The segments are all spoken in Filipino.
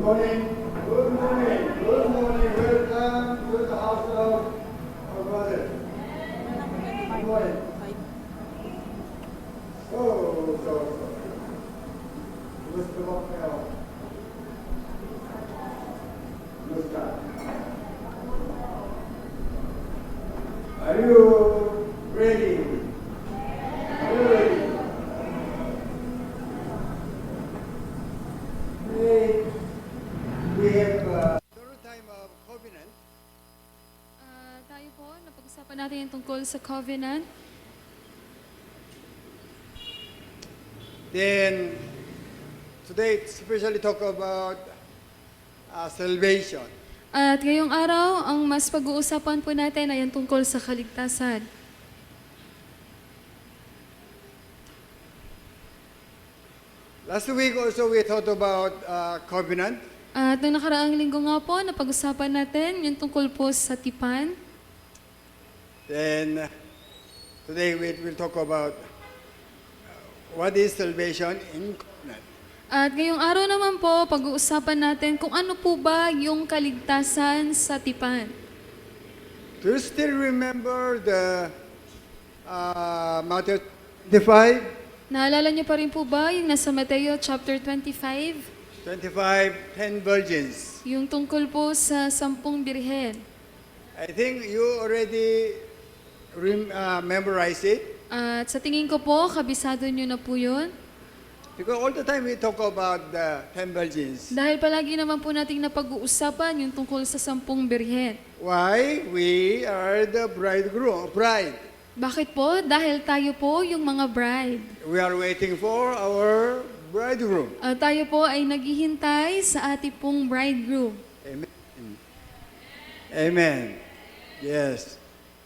morning. Good morning. Good morning. Welcome to the house of our brother. Good morning. So. Kumusta po kayo? Kumusta? Are you ready? Are you ready? Today, we have third time of covenant. Tayo po, napag-usapan natin yung tungkol sa covenant. Then, today, especially talk about salvation. At ngayong araw, ang mas pag-uusapan po natin ay ang tungkol sa kaligtasan. Last week also we thought about covenant. At noong nakaraang linggo nga po, napag-usapan natin yung tungkol po sa tipan. Then, today we will talk about what is salvation in covenant. At ngayong araw naman po, pag-uusapan natin kung ano po ba yung kaligtasan sa tipan. Do you still remember the Matthew 25? Naalala niyo pa rin po ba yung nasa Mateo chapter 25? 25, 10 virgins. Yung tungkol po sa 10 birhen. I think you already memorize it. At sa tingin ko po, kabisado niyo na po yun. Because all the time we talk about the 10 virgins. Dahil palagi naman po nating napag-uusapan yung tungkol sa 10 birhen. Why? We are the bride. Bakit po? Dahil tayo po yung mga bride. We are waiting for our bridegroom. Tayo po ay naghihintay sa ating pong bridegroom. Amen. Amen. Yes.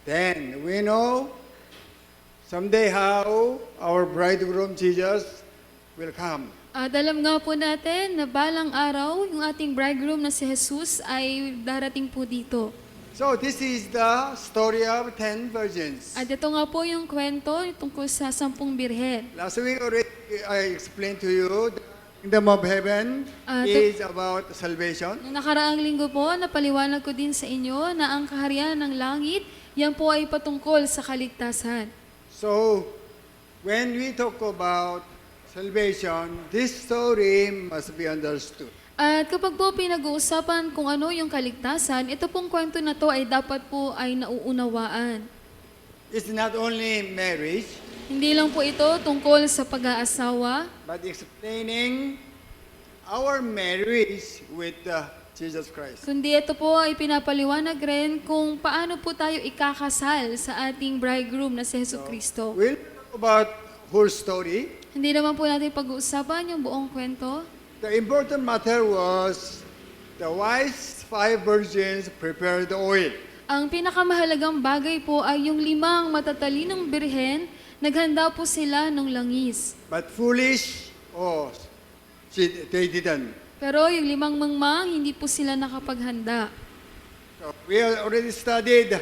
Then we know someday how our bridegroom Jesus will come. At alam nga po natin na balang araw, yung ating bridegroom na si Jesus ay darating po dito. So this is the story of 10 virgins. At ito nga po yung kwento tungkol sa 10 birhen. Last week already I explained to you the kingdom of heaven is about salvation. Noong nakaraang linggo po, napaliwanag ko din sa inyo na ang kaharian ng langit, yan po ay patungkol sa kaligtasan. So when we talk about salvation, this story must be understood. At kapag po pinag-uusapan kung ano yung kaligtasan, ito pong kwento na to ay dapat po ay nauunawaan. It's not only marriage, Hindi lang po ito tungkol sa pag-aasawa, but explaining our marriage with Jesus Christ. kundi ito po ay pinapaliwanag rin kung paano po tayo ikakasal sa ating bridegroom na si Jesu Kristo. We'll talk about whole story. Hindi naman po natin pag-uusapan yung buong kwento. The important matter was the wise 5 virgins prepared the oil. Ang pinakamahalagang bagay po ay yung 5 matatalinong birhen, naghanda po sila ng langis. But foolish, they didn't. Pero yung 5 mangmang, hindi po sila nakapaghanda. So we already studied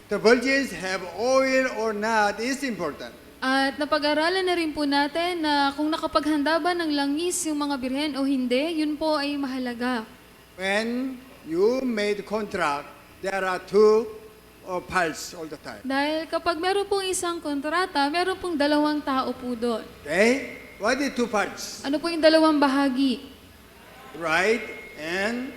the virgins have oil or not is important. At napag-aralan na rin po natin na kung nakapaghanda ba ng langis yung mga birhen o hindi, yun po ay mahalaga. When you made contract, there are 2 parts all the time. Dahil kapag meron pong isang kontrata, meron pong 2 tao po doon. Okay? What is 2 parts? Ano po yung 2 bahagi? Right and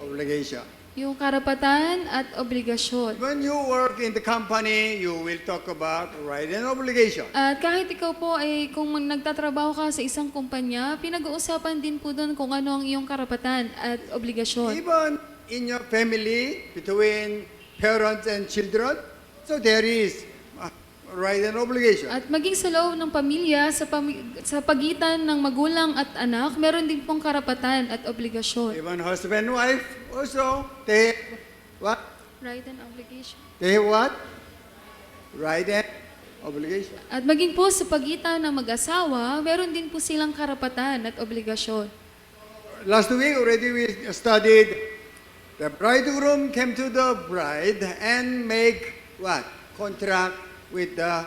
obligation. Yung karapatan at obligasyon. When you work in the company, you will talk about right and obligation. At kahit ikaw po ay kung nagtatrabaho ka sa isang kumpanya, pinag-uusapan din po doon kung ano ang iyong karapatan at obligasyon. Even in your family, between parents and children, so there is right and obligation. At maging sa loob ng pamilya, sa pagitan ng magulang at anak, meron din pong karapatan at obligasyon. Even husband and wife also, they have what? Right and obligation. They have what? Right and obligation. At maging po sa pagitan ng mag-asawa, meron din po silang karapatan at obligasyon. Last week already we studied the bridegroom came to the bride and make what? Contract with the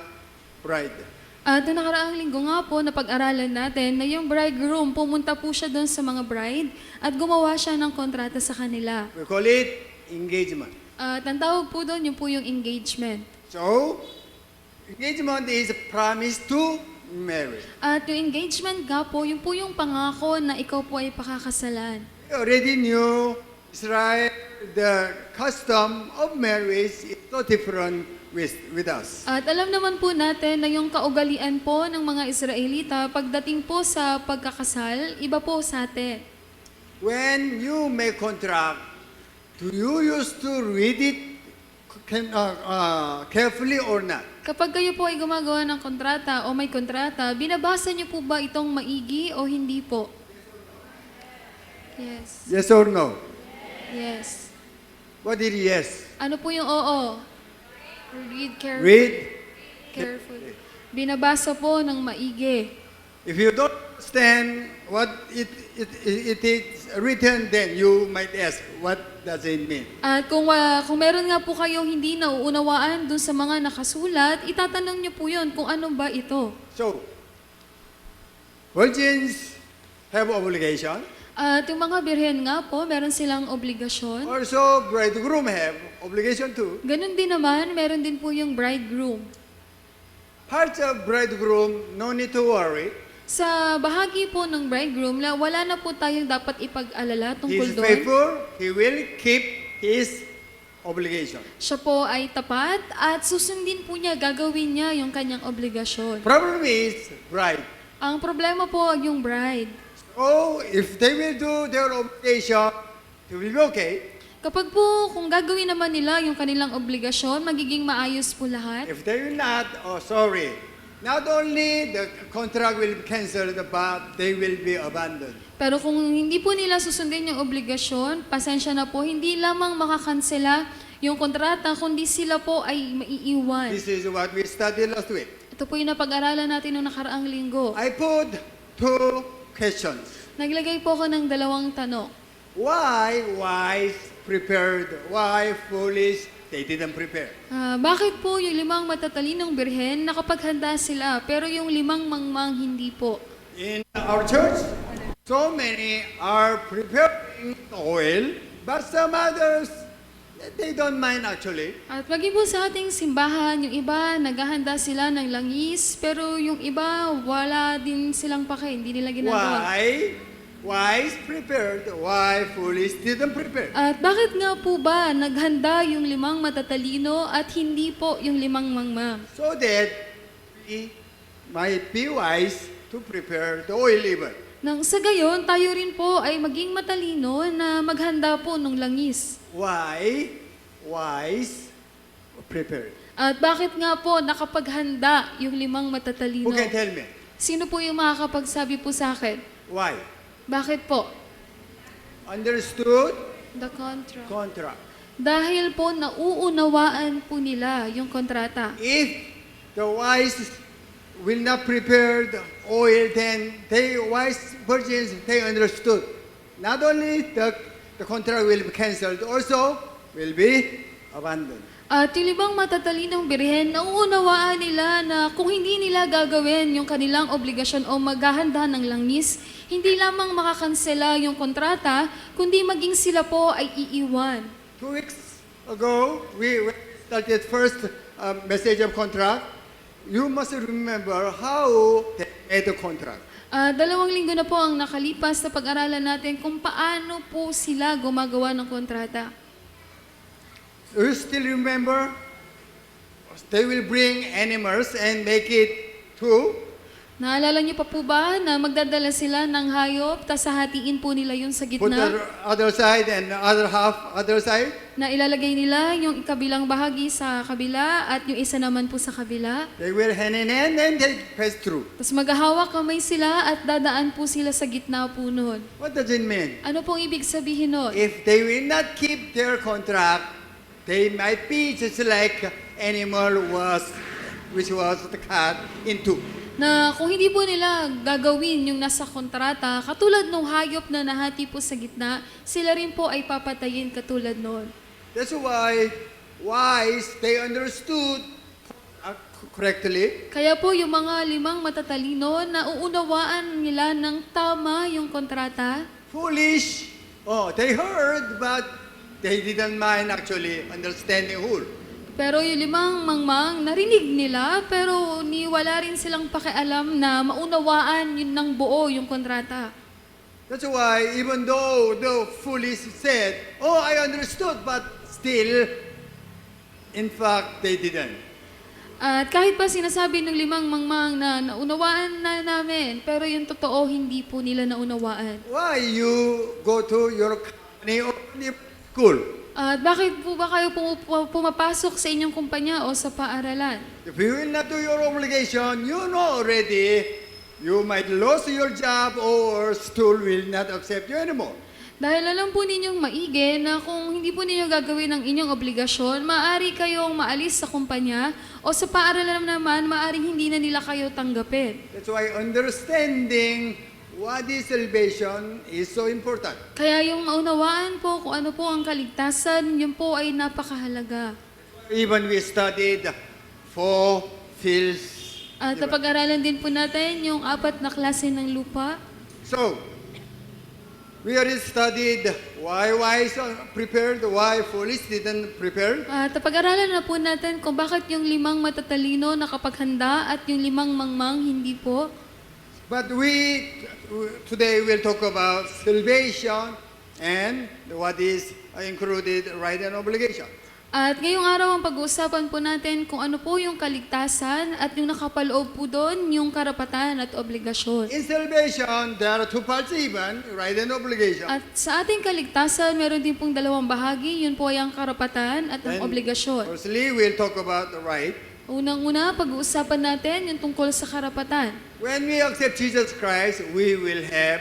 bride. At noong nakaraang linggo nga po, napag-aralan natin na yung bridegroom, pumunta po siya doon sa mga bride at gumawa siya ng kontrata sa kanila. We call it engagement. At ang tawag po doon, yung po yung engagement. So, engagement is a promise to marry. At yung engagement nga po, yung po yung pangako na ikaw po ay pakakasalan. We already knew Israel, the custom of marriage is so different with us. At alam naman po natin na yung kaugalian po ng mga Israelita pagdating po sa pagkakasal, iba po sa atin. When you make contract, do you used to read it carefully or not? Kapag kayo po ay gumagawa ng kontrata o may kontrata, binabasa niyo po ba itong maigi o hindi po? Yes. Yes or no? Yes. What did yes? Ano po yung oo? Read carefully. Read. Carefully. Binabasa po ng maigi. If you don't understand what it is written, then you might ask, what does it mean? At kung meron nga po kayong hindi nauunawaan dun sa mga nakasulat, itatanong niyo po yun kung ano ba ito. So, virgins have obligation. At yung mga birhen nga po, meron silang obligasyon. Also, bridegroom have obligation too. Ganun din naman, meron din po yung bridegroom. Parts of bridegroom, no need to worry. Sa bahagi po ng bridegroom, wala na po tayong dapat ipag-alala He tungkol is doon. faithful. He will keep his obligation. Siya po ay tapat at susundin po niya, gagawin niya yung kanyang obligasyon. Problem is bride. Ang problema po yung bride. Oh, if they will do their obligation, it will be okay. Kapag po, kung gagawin naman nila yung kanilang obligasyon, magiging maayos po lahat. If they will not, oh sorry. Not only the contract will be cancelled, but they will be abandoned. Pero kung hindi po nila susundin yung obligasyon, pasensya na po, hindi lamang makakansela yung kontrata, kundi sila po ay maiiwan. This is what we studied last week. Ito po yung napag-aralan natin noong nakaraang linggo. I put two questions. Naglagay po ako ng dalawang tanong. Why wise prepared? Why foolish? They didn't prepare. Bakit po yung 5 matatalinong birhen nakapaghanda sila, pero yung 5 mangmang hindi po? In our church, so many are preparing oil, but some others, they don't mind actually. At maging po sa ating simbahan, yung iba naghahanda sila ng langis, pero yung iba wala din silang pake, hindi nila ginagawa. Why wise prepared? Why foolish didn't prepare? At bakit nga po ba naghanda yung 5 matatalino at hindi po yung 5 mangmang? So that we might be wise to prepare the oil even. Nang sa gayon, tayo rin po ay maging matalino na maghanda po ng langis. Why wise prepared? At bakit nga po nakapaghanda yung 5 matatalino? Who can tell me? Sino po yung makakapagsabi po sa akin? Why? Bakit po? Understood The contract. contract. Dahil po nauunawaan po nila yung kontrata. If the wise will not prepare the oil, then they wise virgins, they understood. Not only the contract will be cancelled, also will be abandoned. At yung 5 matatalinong birhen, nauunawaan nila na kung hindi nila gagawin yung kanilang obligasyon o maghahanda ng langis, hindi lamang makakansela yung kontrata, kundi maging sila po ay iiwan. 2 weeks ago, we started first message of contract. You must remember how they made the contract. 2 linggo na po ang nakalipas na pag-aralan natin kung paano po sila gumagawa ng kontrata. You still remember? They will bring animals and make it two. Naalala niyo pa po ba na magdadala sila ng hayop, tas hahatiin po nila yun sa Put gitna? the other side and the other half other side. Na ilalagay nila yung kabilang bahagi sa kabila at yung isa naman po sa kabila. They will hand in hand and they pass through. Tapos maghahawak kamay sila at dadaan po sila sa gitna po noon. What does it mean? Ano pong ibig sabihin noon? If they will not keep their contract, they might be just like animal which was cut in two. Na kung hindi po nila gagawin yung nasa kontrata, katulad ng hayop na nahati po sa gitna, sila rin po ay papatayin katulad noon. That's why wise they understood correctly. Kaya po yung mga limang matatalino, nauunawaan nila ng tama yung kontrata. Foolish, they heard, but they didn't mind actually understanding whole. Pero yung limang mangmang, narinig nila, pero wala rin silang pakialam na maunawaan yun ng buo yung kontrata. That's why even though the foolish said, "Oh, I understood," but still, in fact, they didn't. At kahit pa sinasabi ng limang mangmang na naunawaan na namin, pero yung totoo, hindi po nila naunawaan. Why you go to your company or school? At bakit po ba kayo pumapasok sa inyong kumpanya o sa paaralan? If you will not do your obligation, you know already you might lose your job or school will not accept you anymore. Dahil alam po ninyong maigi na kung hindi po ninyo gagawin ang inyong obligasyon, maaari kayong maalis sa kumpanya o sa paaralan naman, maaring hindi na nila kayo tanggapin. That's why understanding what is salvation is so important. Kaya yung maunawaan po kung ano po ang kaligtasan, yun po ay napakahalaga. Even we studied 4 fields. At napag-aralan din po natin yung 4 na klase ng lupa. So, we already studied why wise prepared, why foolish didn't prepare. At napag-aralan na po natin kung bakit yung limang matatalino nakapaghanda at yung limang mangmang hindi po. But today we'll talk about salvation and what is included right and obligation. At ngayong araw ang pag-uusapan po natin kung ano po yung kaligtasan at yung nakapaloob po doon yung karapatan at obligasyon. In salvation, there are 2 parts even, right and obligation. At sa ating kaligtasan, meron din pong 2 bahagi, yun po ay ang karapatan at ang obligasyon. Firstly, we'll talk about the right. Unang-una, pag-uusapan natin yung tungkol sa karapatan. When we accept Jesus Christ, we will have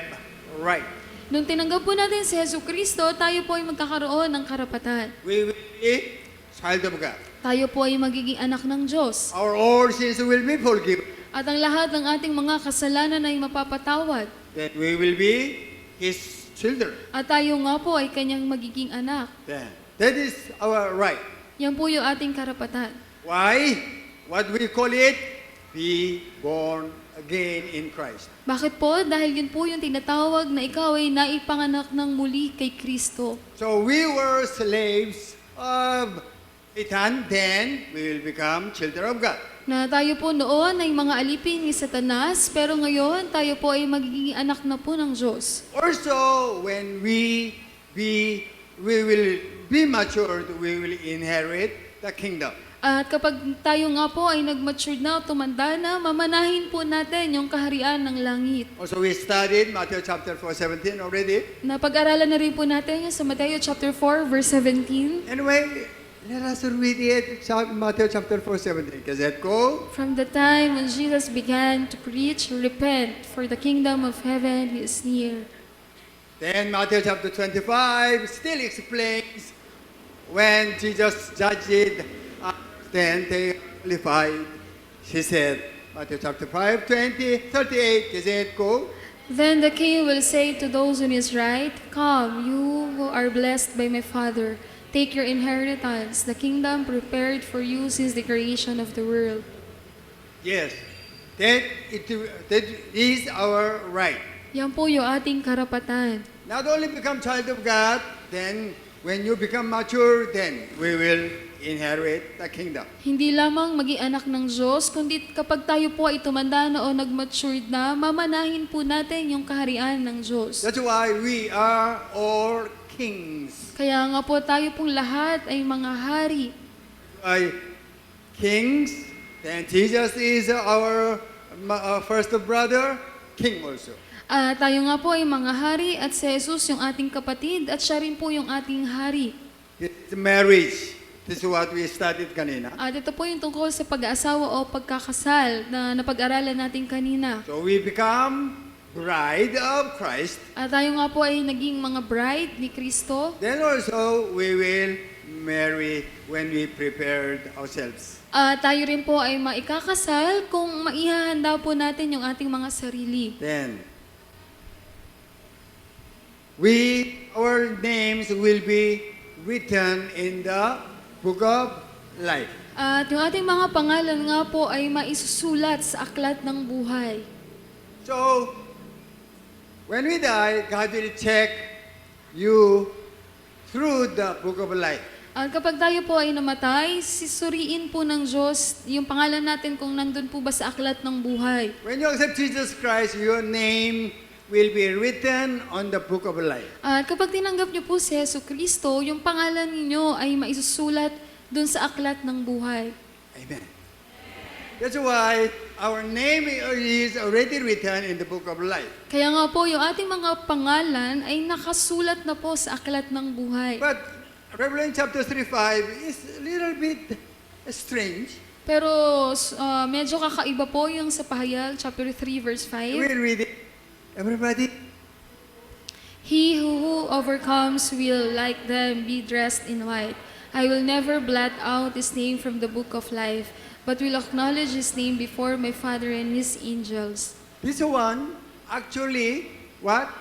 right. Nung tinanggap po natin si Jesu Kristo, tayo po ay magkakaroon ng karapatan. We will be child of God. Tayo po ay magiging anak ng Diyos. Our all sins will be forgiven. At ang lahat ng ating mga kasalanan ay mapapatawad. Then we will be His children. At tayo nga po ay kanyang magiging anak. Then that is our right. Yan po yung ating karapatan. Why? What we call it? Be born again in Christ. Bakit po? Dahil yun po yung tinatawag na ikaw ay naipanganak ng muli kay Kristo. So we were slaves of Satan, then we will become children of God. Na tayo po noon ay mga alipin ni Satanas, pero ngayon tayo po ay magiging anak na po ng Diyos. Also, when we will be matured, we will inherit the kingdom. At kapag tayo nga po ay nag-mature na, tumanda na, mamanahin po natin yung kaharian ng langit. Also, we studied Matthew chapter 4:17 already. Napag-aralan na rin po natin yung sa Mateo chapter 4, verse 17. Anyway, let us read it. Matthew chapter 4:17. Gazette ko. From the time when Jesus began to preach, repent, for the kingdom of heaven is near. Then Matthew chapter 25 still explains when Jesus judged, then they qualified. He said, Matthew chapter 5, 20, 38, Gazette ko. Then the king will say to those on his right, "Come, you who are blessed by my Father, take your inheritance, the kingdom prepared for you since the creation of the world." Yes, that is our right. Yan po yung ating karapatan. Not only become child of God, then when you become mature, then we will inherit the kingdom. Hindi lamang maging anak ng Diyos, kundi kapag tayo po ay tumanda na o nag-matured na, mamanahin po natin yung kaharian ng Diyos. That's why we are all kings. Kaya nga po tayo pong lahat ay mga hari. Kings, then Jesus is our first brother, king also. Tayo nga po ay mga hari at si Jesus yung ating kapatid at siya rin po yung ating hari. It's marriage. This is what we studied kanina. At ito po yung tungkol sa pag-aasawa o pagkakasal na napag-aralan natin kanina. So we become bride of Christ. At tayo nga po ay naging mga bride ni Kristo. Then also we will marry when we prepared ourselves. Tayo rin po ay maikakasal kung maihahanda po natin yung ating mga sarili. Then our names will be written in the book of life. At yung ating mga pangalan nga po ay maisusulat sa aklat ng buhay. So, when we die, God will check you through the book of life. At kapag tayo po ay namatay, sisuriin po ng Diyos yung pangalan natin kung nandun po ba sa aklat ng buhay. When you accept Jesus Christ, your name will be written on the book of life. At kapag tinanggap niyo po si Yesu Kristo, yung pangalan ninyo ay maisusulat dun sa aklat ng buhay. Amen. That's why our name is already written in the book of life. Kaya nga po, yung ating mga pangalan ay nakasulat na po sa aklat ng buhay. But Revelation chapter 3:5 is a little bit strange. Pero medyo kakaiba po yung sa Pahayag, chapter 3, verse 5. We'll read it. Everybody. He who overcomes will, like them, be dressed in white. I will never blot out his name from the book of life, but will acknowledge his name before my Father and his angels. This one, actually, what?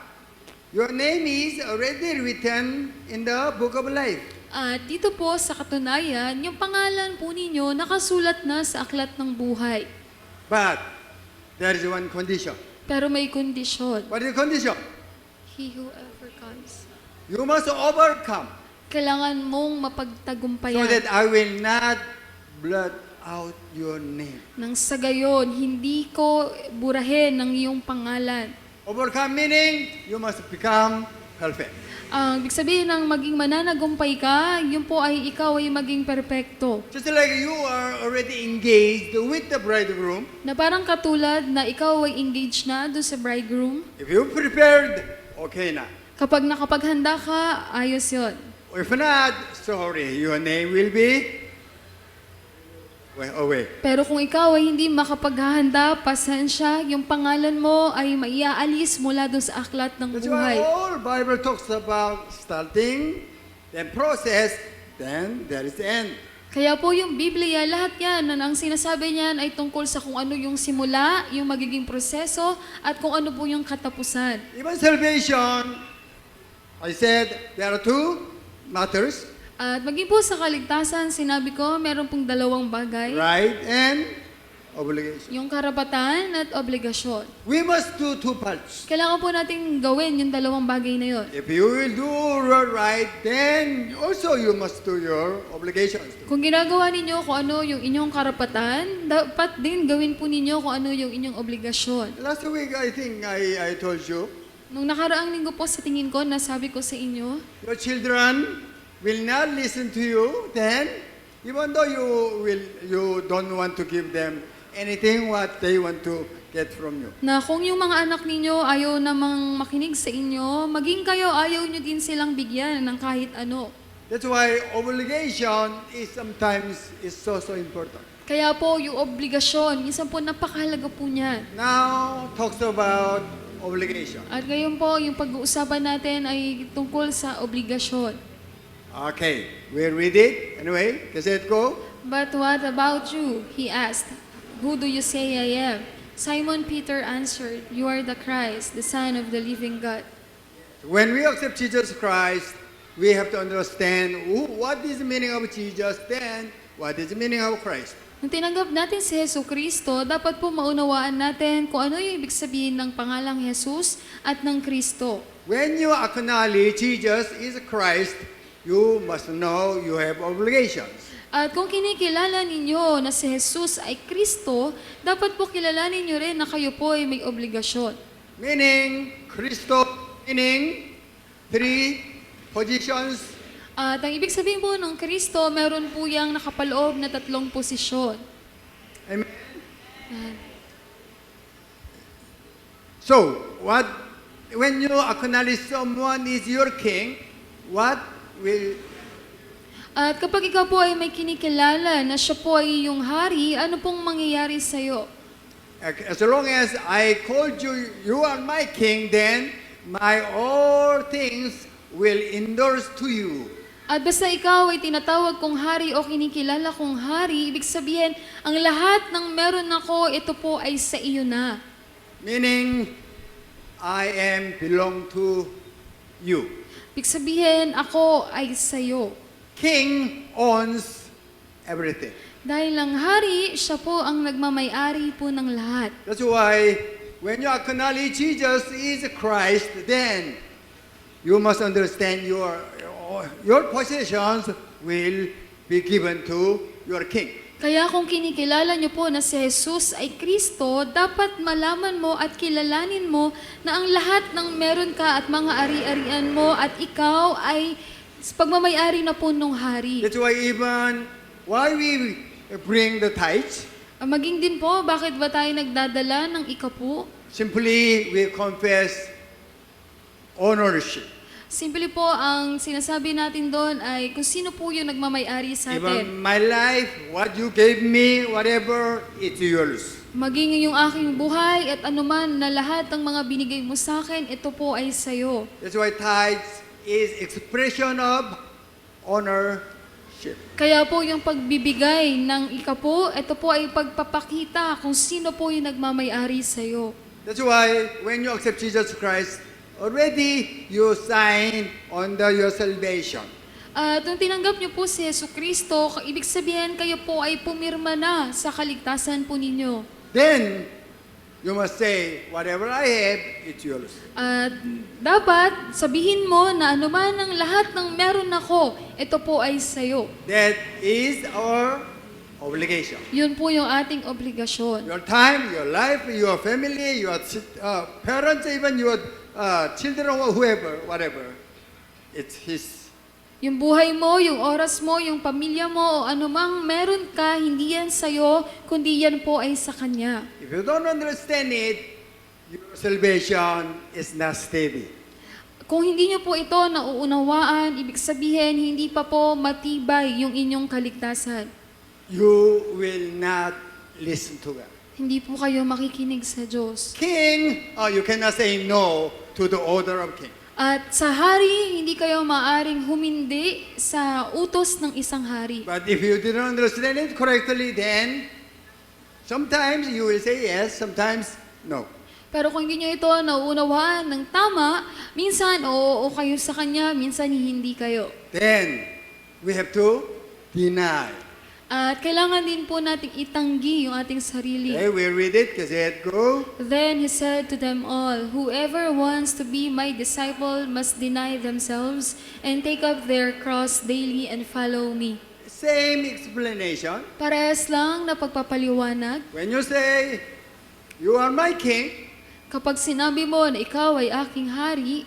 Your name is already written in the book of life. At dito po sa katunayan, yung pangalan po ninyo nakasulat na sa aklat ng buhay. But there is one condition. Pero may kondisyon. What is the condition? He who overcomes. You must overcome Kailangan mong so mapagtagumpayan. that I will not blot out your name. Nang sa gayon, hindi ko burahin ng iyong pangalan. Overcome meaning you must become perfect. Ang ibig sabihin ng maging mananagumpay ka, yun po ay ikaw ay maging perpekto. Just like you are already engaged with the bridegroom, Na parang katulad na ikaw ay engaged na doon sa bridegroom. if you prepared, okay na. Kapag nakapaghanda ka, ayos yon. If not, sorry, your name will be away. Pero kung ikaw ay hindi makapaghahanda, pasensya, yung pangalan mo ay maiaalis mula doon sa aklat ng That's why buhay. all Bible talks about starting, then process, then there is the end. Kaya po yung Biblia, lahat yan, ang sinasabi niyan ay tungkol sa kung ano yung simula, yung magiging proseso, at kung ano po yung katapusan. Even salvation, I said there are two matters, At maging po sa kaligtasan, sinabi ko, meron pong dalawang bagay. right and obligation. Yung karapatan at obligasyon. We must do two parts. Kailangan po natin gawin yung dalawang bagay na yun. If you will do right, then also you must do your obligations. Kung ginagawa ninyo kung ano yung inyong karapatan, dapat din gawin po ninyo kung ano yung inyong obligasyon. Last week, I think I told you, Nung nakaraang linggo po sa tingin ko, nasabi ko sa inyo, your children will not listen to you, then even though you don't want to give them anything what they want to get from you. na kung yung mga anak ninyo ayaw namang makinig sa inyo, maging kayo ayaw nyo din silang bigyan ng kahit ano. That's why obligation is sometimes so important. Kaya po yung obligasyon, minsan po napakahalaga po niyan. Now talks about obligation. At ngayon po, yung pag-uusapan natin ay tungkol sa obligasyon. Okay, we'll read it. Anyway, kasi go. But what about you? He asked. Who do you say I am? Simon Peter answered, You are the Christ, the Son of the living God. When we accept Jesus Christ, we have to understand what is the meaning of Jesus, then what is the meaning of Christ. Nung tinanggap natin si Yesu Kristo, dapat po maunawaan natin kung ano yung ibig sabihin ng pangalang Jesus at ng Kristo. When you acknowledge Jesus is Christ, you must know you have obligations. At kung kinikilala ninyo na si Jesus ay Kristo, dapat po kilalanin nyo rin na kayo po ay may obligasyon. Meaning, Christo, meaning, three positions. At ang ibig sabihin po ng Kristo, meron po yung nakapaloob na 3 posisyon. Amen. Ayan. So, when you acknowledge someone is your king, what will At kapag ikaw po ay may kinikilala na siya po ay yung hari, ano pong mangyayari sa'yo? as long as I called you, you are my king, then my all things will endorse to you. At basta ikaw ay tinatawag kong hari o kinikilala kong hari, ibig sabihin, ang lahat ng meron ako, ito po ay sa iyo na. Meaning, I am belong to you. Ibig sabihin, ako ay sa iyo. King owns everything. Dahil ang hari, siya po ang nagmamay-ari po ng lahat. That's why when you acknowledge Jesus is Christ, then you must understand your possessions will be given to your king. Kaya kung kinikilala niyo po na si Jesus ay Kristo, dapat malaman mo at kilalanin mo na ang lahat ng meron ka at mga ari-arian mo at ikaw ay pagmamay-ari na po nung hari. That's why even why we bring the tithes, Maging din po, bakit ba tayo nagdadala ng ikapu? simply we confess ownership. Simple po, ang sinasabi natin doon ay kung sino po yung nagmamay-ari sa Even atin. my life, what you gave me, whatever, it's yours. Maging yung aking buhay at anuman na lahat ng mga binigay mo sa akin, ito po ay sa'yo. That's why tithes is expression of ownership. Kaya po yung pagbibigay ng ikapu, ito po ay pagpapakita kung sino po yung nagmamay-ari sa'yo. That's why when you accept Jesus Christ, already you sign on your salvation. At nung tinanggap niyo po si Yesu Kristo, ibig sabihin kayo po ay pumirma na sa kaligtasan po ninyo. Then, you must say, whatever I have, it's yours. At dapat sabihin mo na anuman ang lahat ng meron ako, ito po ay sa'yo. That is our obligation. Yun po yung ating obligasyon. Your time, your life, your family, your parents, even your children or whoever, whatever, it's His. Yung buhay mo, yung oras mo, yung pamilya mo, o anumang meron ka, hindi yan sa'yo, kundi yan po ay sa Kanya. If you don't understand it, your salvation is not steady. Kung hindi niyo po ito nauunawaan, ibig sabihin, hindi pa po matibay yung inyong kaligtasan. You will not listen to God. Hindi po kayo makikinig sa Diyos. King, you cannot say no to the order of king. At sa hari, hindi kayo maaring humindi sa utos ng isang hari. But if you didn't understand it correctly, then sometimes you will say yes, sometimes no. Pero kung hindi nyo ito nauunawaan ng tama, minsan oo kayo sa Kanya, minsan hindi kayo. Then we have to deny. At kailangan din po nating itanggi yung ating sarili. Okay, we read it, kasi go. Then he said to them all, "Whoever wants to be my disciple must deny themselves and take up their cross daily and follow me." Same explanation. Parehas lang na pagpapaliwanag. When you say, you are my king, Kapag sinabi mo na ikaw ay aking hari,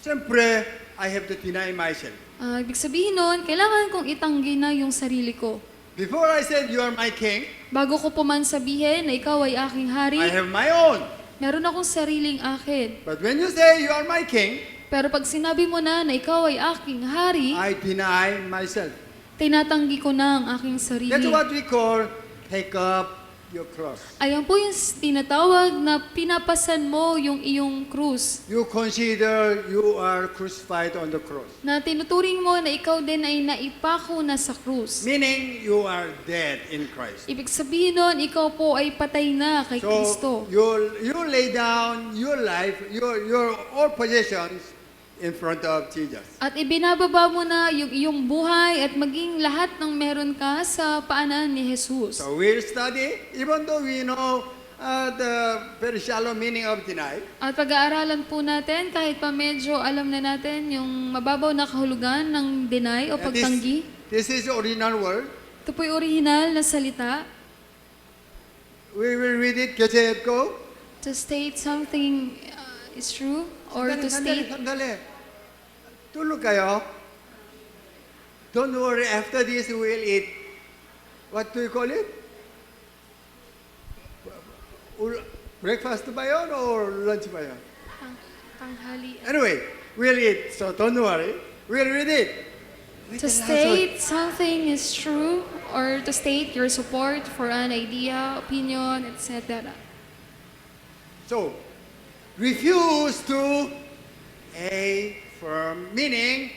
siyempre, I have to deny myself. ibig sabihin nun, kailangan kong itanggi na yung sarili ko. Before I said, you are my king, Bago ko po man sabihin na ikaw ay aking hari, I have my own. meron akong sariling akin. But when you say, you are my king, Pero pag sinabi mo na ikaw ay aking hari, I deny myself. tinatanggi ko na ang aking sarili. That's what we call take up your cross. Ayan po yung tinatawag na pinapasan mo yung iyong krus. You consider you are crucified on the cross. Na tinuturing mo na ikaw din ay naipako na sa krus. Meaning you are dead in Christ. Ibig sabihin nun, ikaw po ay patay na kay Kristo. So you lay down your life, your all possessions in front of Jesus. At ibinababa mo na yung iyong buhay at maging lahat ng meron ka sa paanan ni Jesus. So we'll study, even though we know the very shallow meaning of deny. At pag-aaralan po natin, kahit pa medyo alam na natin yung mababaw na kahulugan ng deny o pagtanggi. This is the original word. Ito po yung original na salita. We will read it. Kasi go. To state something is true or to state. Sandali. Tulog kayo. Don't worry, after this we'll eat. What do you call it? Breakfast ba yun or lunch ba yun? Tanghali. Anyway, we'll eat, so don't worry. We'll read it. To state something is true or to state your support for an idea, opinion, etc. So, refuse to a firm, meaning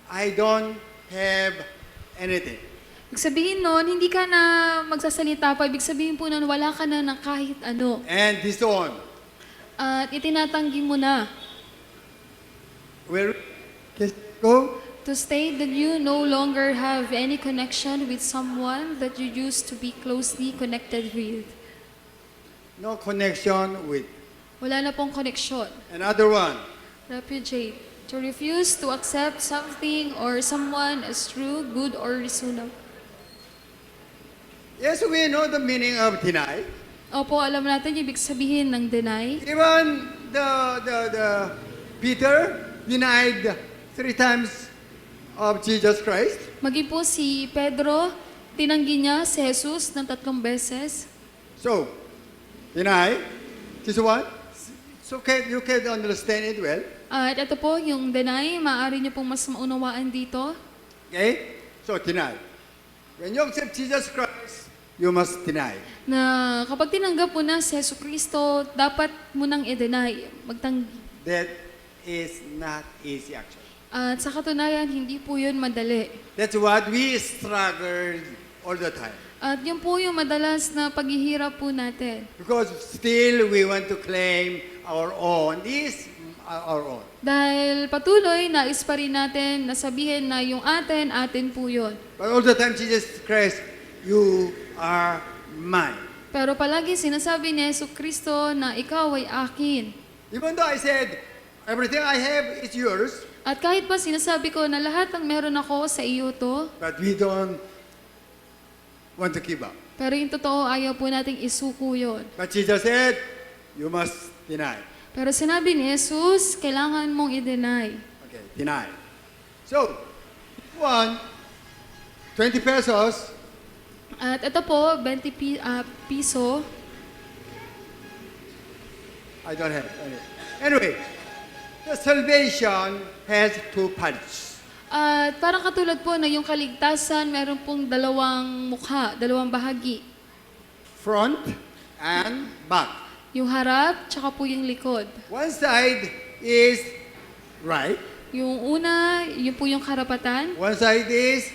I don't have anything. Ibig sabihin nun, hindi ka na magsasalita pa. Ibig sabihin po nun, wala ka na ng kahit ano. And disown. At itinatanggi mo na. Well, go. To state that you no longer have any connection with someone that you used to be closely connected with. No connection with. Wala na pong koneksyon. Another one. Repudiate. To refuse to accept something or someone as true, good, or reasonable. Yes, we know the meaning of deny. Opo, alam natin yung ibig sabihin ng deny. Even the Peter denied 3 times of Jesus Christ. Maging po si Pedro, tinanggi niya si Jesus ng 3 beses. So, deny. This one. So you can understand it well. At ito po, yung deny, maaari niyo pong mas maunawaan dito. Okay? So, deny. When you accept Jesus Christ, you must deny. Na kapag tinanggap mo na si Yesu Cristo, dapat mo nang i-deny, magtanggi. That is not easy actually. At sa katunayan, hindi po yun madali. That's what we struggle all the time. At yun po yung madalas na paghihirap po natin. Because still we want to claim our own. This our own. Dahil patuloy, nais pa rin natin na sabihin na yung atin po yun. But all the time Jesus Christ, you are mine. Pero palagi sinasabi ni Yesu Cristo na ikaw ay akin. Even though I said, everything I have is yours, At kahit pa sinasabi ko na lahat ng meron ako sa iyo to, but we don't want to give up. pero yung totoo, ayaw po nating isuko yun. But Jesus said, you must deny. Pero sinabi ni Jesus, kailangan mong i-deny. Okay, deny. So, one, 20 pesos, At ito po, 20 piso. I don't have any. Anyway, the salvation has 2 parts. At parang katulad po na yung kaligtasan, meron pong 2 mukha, 2 bahagi. Front and back. Yung harap, tsaka po yung likod. One side is right, Yung una, yun po yung karapatan. one side is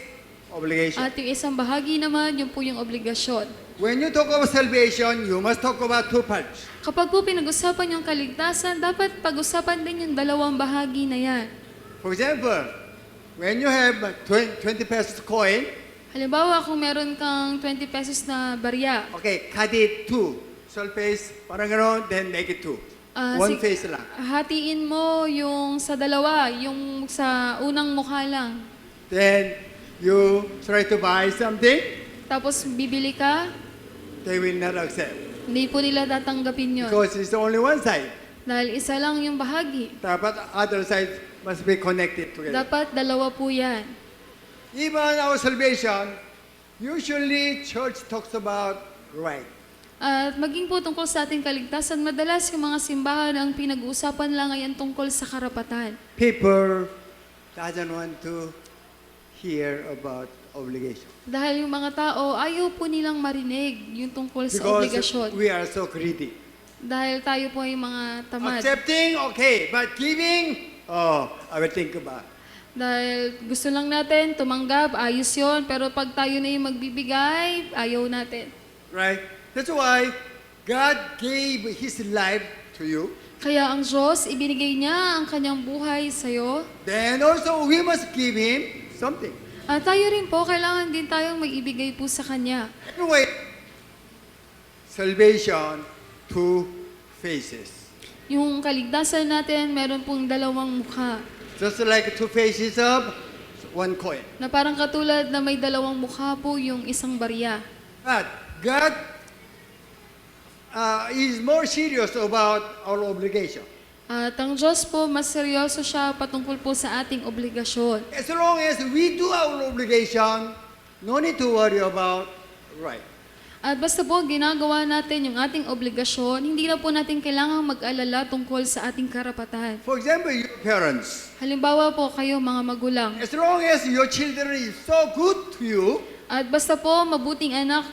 obligation. At yung isang bahagi naman, yun po yung obligasyon. When you talk about salvation, you must talk about 2 parts. Kapag po pinag-usapan yung kaligtasan, dapat pag-usapan din yung 2 bahagi na yan. For example, when you have 20 pesos coin, Halimbawa, kung meron kang 20 pesos na barya, okay, cut it 2. Sol face, parang gano'n, then make it 2. One face lang. hatiin mo yung sa 2, yung sa unang mukha lang. Then you try to buy something, Tapos bibili ka, they will not accept. hindi po nila tatanggapin yun. Because it's only one side. Dahil isa lang yung bahagi. Dapat other side must be connected together. Dapat 2 po yan. Even our salvation, usually church talks about right. At maging po tungkol sa ating kaligtasan, madalas yung mga simbahan ang pinag-uusapan lang ngayon tungkol sa karapatan. People doesn't want to hear about obligation. Dahil yung mga tao, ayaw po nilang marinig yung tungkol sa obligasyon. Because we are so greedy. Dahil tayo po ay mga tamad. Accepting, okay, but giving, oh, I will think about. Dahil gusto lang natin tumanggap, ayos yun. Pero pag tayo na yung magbibigay, ayaw natin. Right? That's why God gave His life to you. Kaya ang Diyos, ibinigay niya ang kanyang buhay sa'yo. Then also we must give Him something. At tayo rin po, kailangan din tayong mag-ibigay po sa Kanya. Anyway, salvation, 2 faces. Yung kaligtasan natin, meron pong 2 mukha. Just like 2 faces of 1 coin. Na parang katulad na may 2 mukha po yung isang barya. But God is more serious about our obligation. At ang Diyos po, mas seryoso siya patungkol po sa ating obligasyon. As long as we do our obligation, no need to worry about right. At basta po ginagawa natin yung ating obligasyon, hindi na po natin kailangang mag-alala tungkol sa ating karapatan. For example, your parents. Halimbawa po kayo mga magulang. As long as your children is so good to you, At basta po mabuting anak,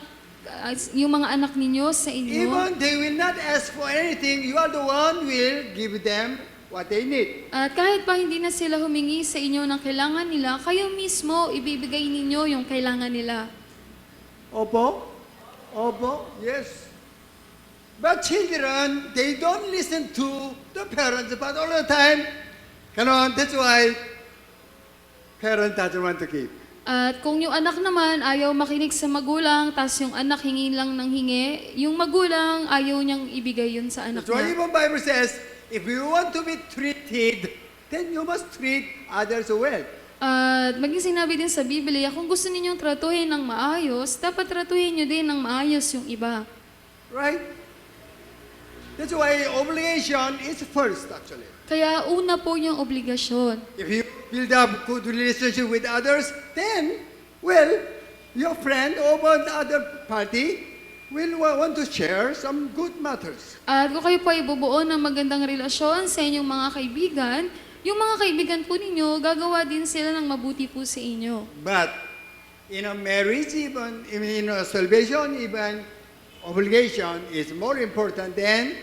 yung mga anak ninyo sa inyo, even they will not ask for anything, you are the one will give them what they need. at kahit pa hindi na sila humingi sa inyo ng kailangan nila, kayo mismo ibibigay ninyo yung kailangan nila. Opo? Opo? Yes. But children, they don't listen to the parents, but all the time, come on, that's why parent doesn't want to give. At kung yung anak naman ayaw makinig sa magulang, tas yung anak hingi lang ng hingi, yung magulang ayaw niyang ibigay yun sa anak That's why niya. even Bible says, if you want to be treated, then you must treat others well. At maging sinabi din sa Biblia, kung gusto ninyong tratuhin ng maayos, dapat tratuhin niyo din ng maayos yung iba. Right? That's why obligation is first, actually. Kaya una po yung obligasyon. If you build up good relationship with others, then, well, your friend or the other party will want to share some good matters. At kung kayo po ay bubuo ng magandang relasyon sa inyong mga kaibigan, yung mga kaibigan po ninyo, gagawa din sila ng mabuti po sa inyo. But in a marriage, even in a salvation, even obligation is more important than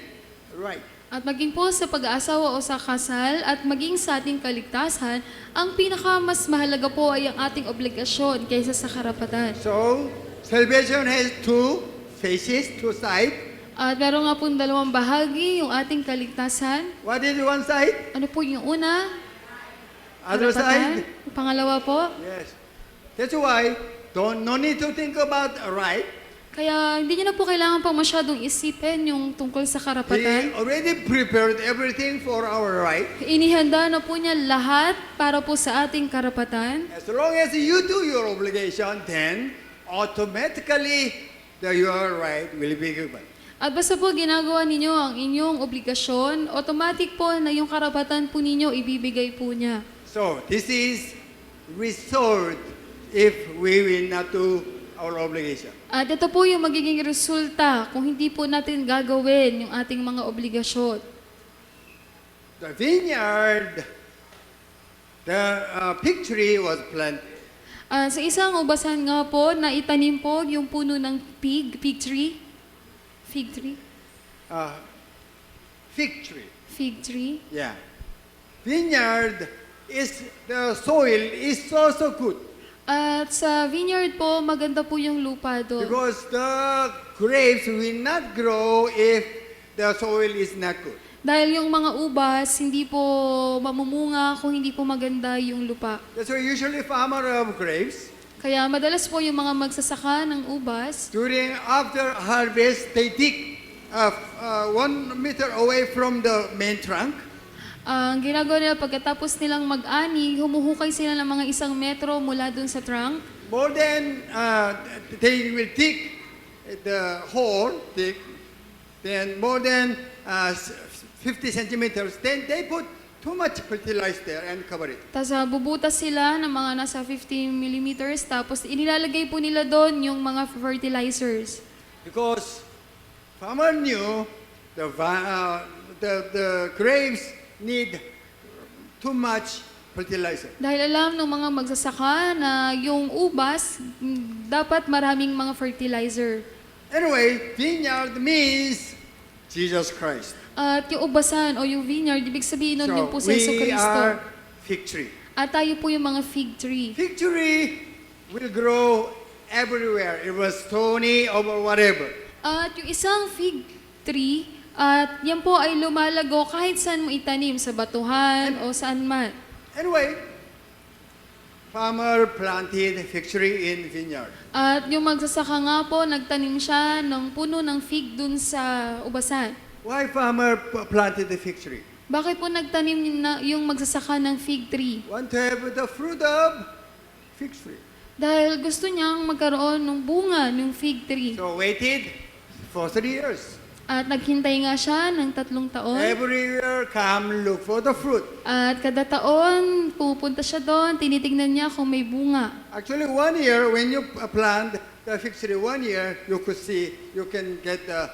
right. At maging po sa pag-aasawa o sa kasal at maging sa ating kaligtasan, ang pinaka mas mahalaga po ay ang ating obligasyon kaysa sa karapatan. So, salvation has two faces, two sides. At meron nga pong dalawang bahagi yung ating kaligtasan. What is one side? Ano po yung una? Other Karapatan. side? Yung pangalawa po. Yes. That's why no need to think about right. Kaya hindi niyo na po kailangan pang masyadong isipin yung tungkol sa He karapatan. already prepared everything for our right. Inihanda na po niya lahat para po sa ating karapatan. As long as you do your obligation, then automatically your right will be given. At basta po ginagawa ninyo ang inyong obligasyon, automatic po na yung karapatan po ninyo ibibigay po niya. So this is result if we will not do our obligation. At ito po yung magiging resulta kung hindi po natin gagawin yung ating mga obligasyon. The vineyard, the fig tree was planted. Sa isang ubasan nga po, na itanim po yung puno ng fig tree. Fig tree? Fig tree. Fig tree. Yeah. Vineyard is the soil is so good At sa vineyard po, maganda po yung lupa doon. because the grapes will not grow if the soil is not good. Dahil yung mga ubas, hindi po mamumunga kung hindi po maganda yung lupa. That's why usually farmer of grapes Kaya madalas po yung mga magsasaka ng ubas, during after harvest they dig 1 meter away from the main trunk. ang ginagawa nila pagkatapos nilang mag-ani, humuhukay sila ng mga 1 metro mula dun sa trunk. More than they will dig the hole, then more than 50 centimeters. Then they put too much fertilizer there and cover it. Tapos bubutas sila ng mga nasa 15 millimeters, tapos inilalagay po nila doon yung mga fertilizers. Because farmer knew the grapes need too much fertilizer. Dahil alam ng mga magsasaka na yung ubas, dapat maraming mga fertilizer. Anyway, vineyard means Jesus Christ. At yung ubasan o yung vineyard, ibig sabihin nun yung po So si Yesu we Cristo. are fig tree. At tayo po yung mga fig tree. Fig tree will grow everywhere. It was stony or whatever. At yung isang fig tree, at yan po ay lumalago kahit saan mo itanim, sa batuhan o saan man. Anyway, farmer planted fig tree in vineyard. At yung magsasaka nga po, nagtanim siya ng puno ng fig dun sa ubasan. Why farmer planted the fig tree? Bakit po nagtanim na yung magsasaka ng fig tree? Want to have the fruit of fig tree. Dahil gusto niyang magkaroon ng bunga ng fig tree. So waited for 3 years. At naghintay nga siya ng 3 taon. Every year come look for the fruit. At kada taon, pupunta siya doon, tinitingnan niya kung may bunga. Actually 1 year when you plant the fig tree, 1 year you could see you can get the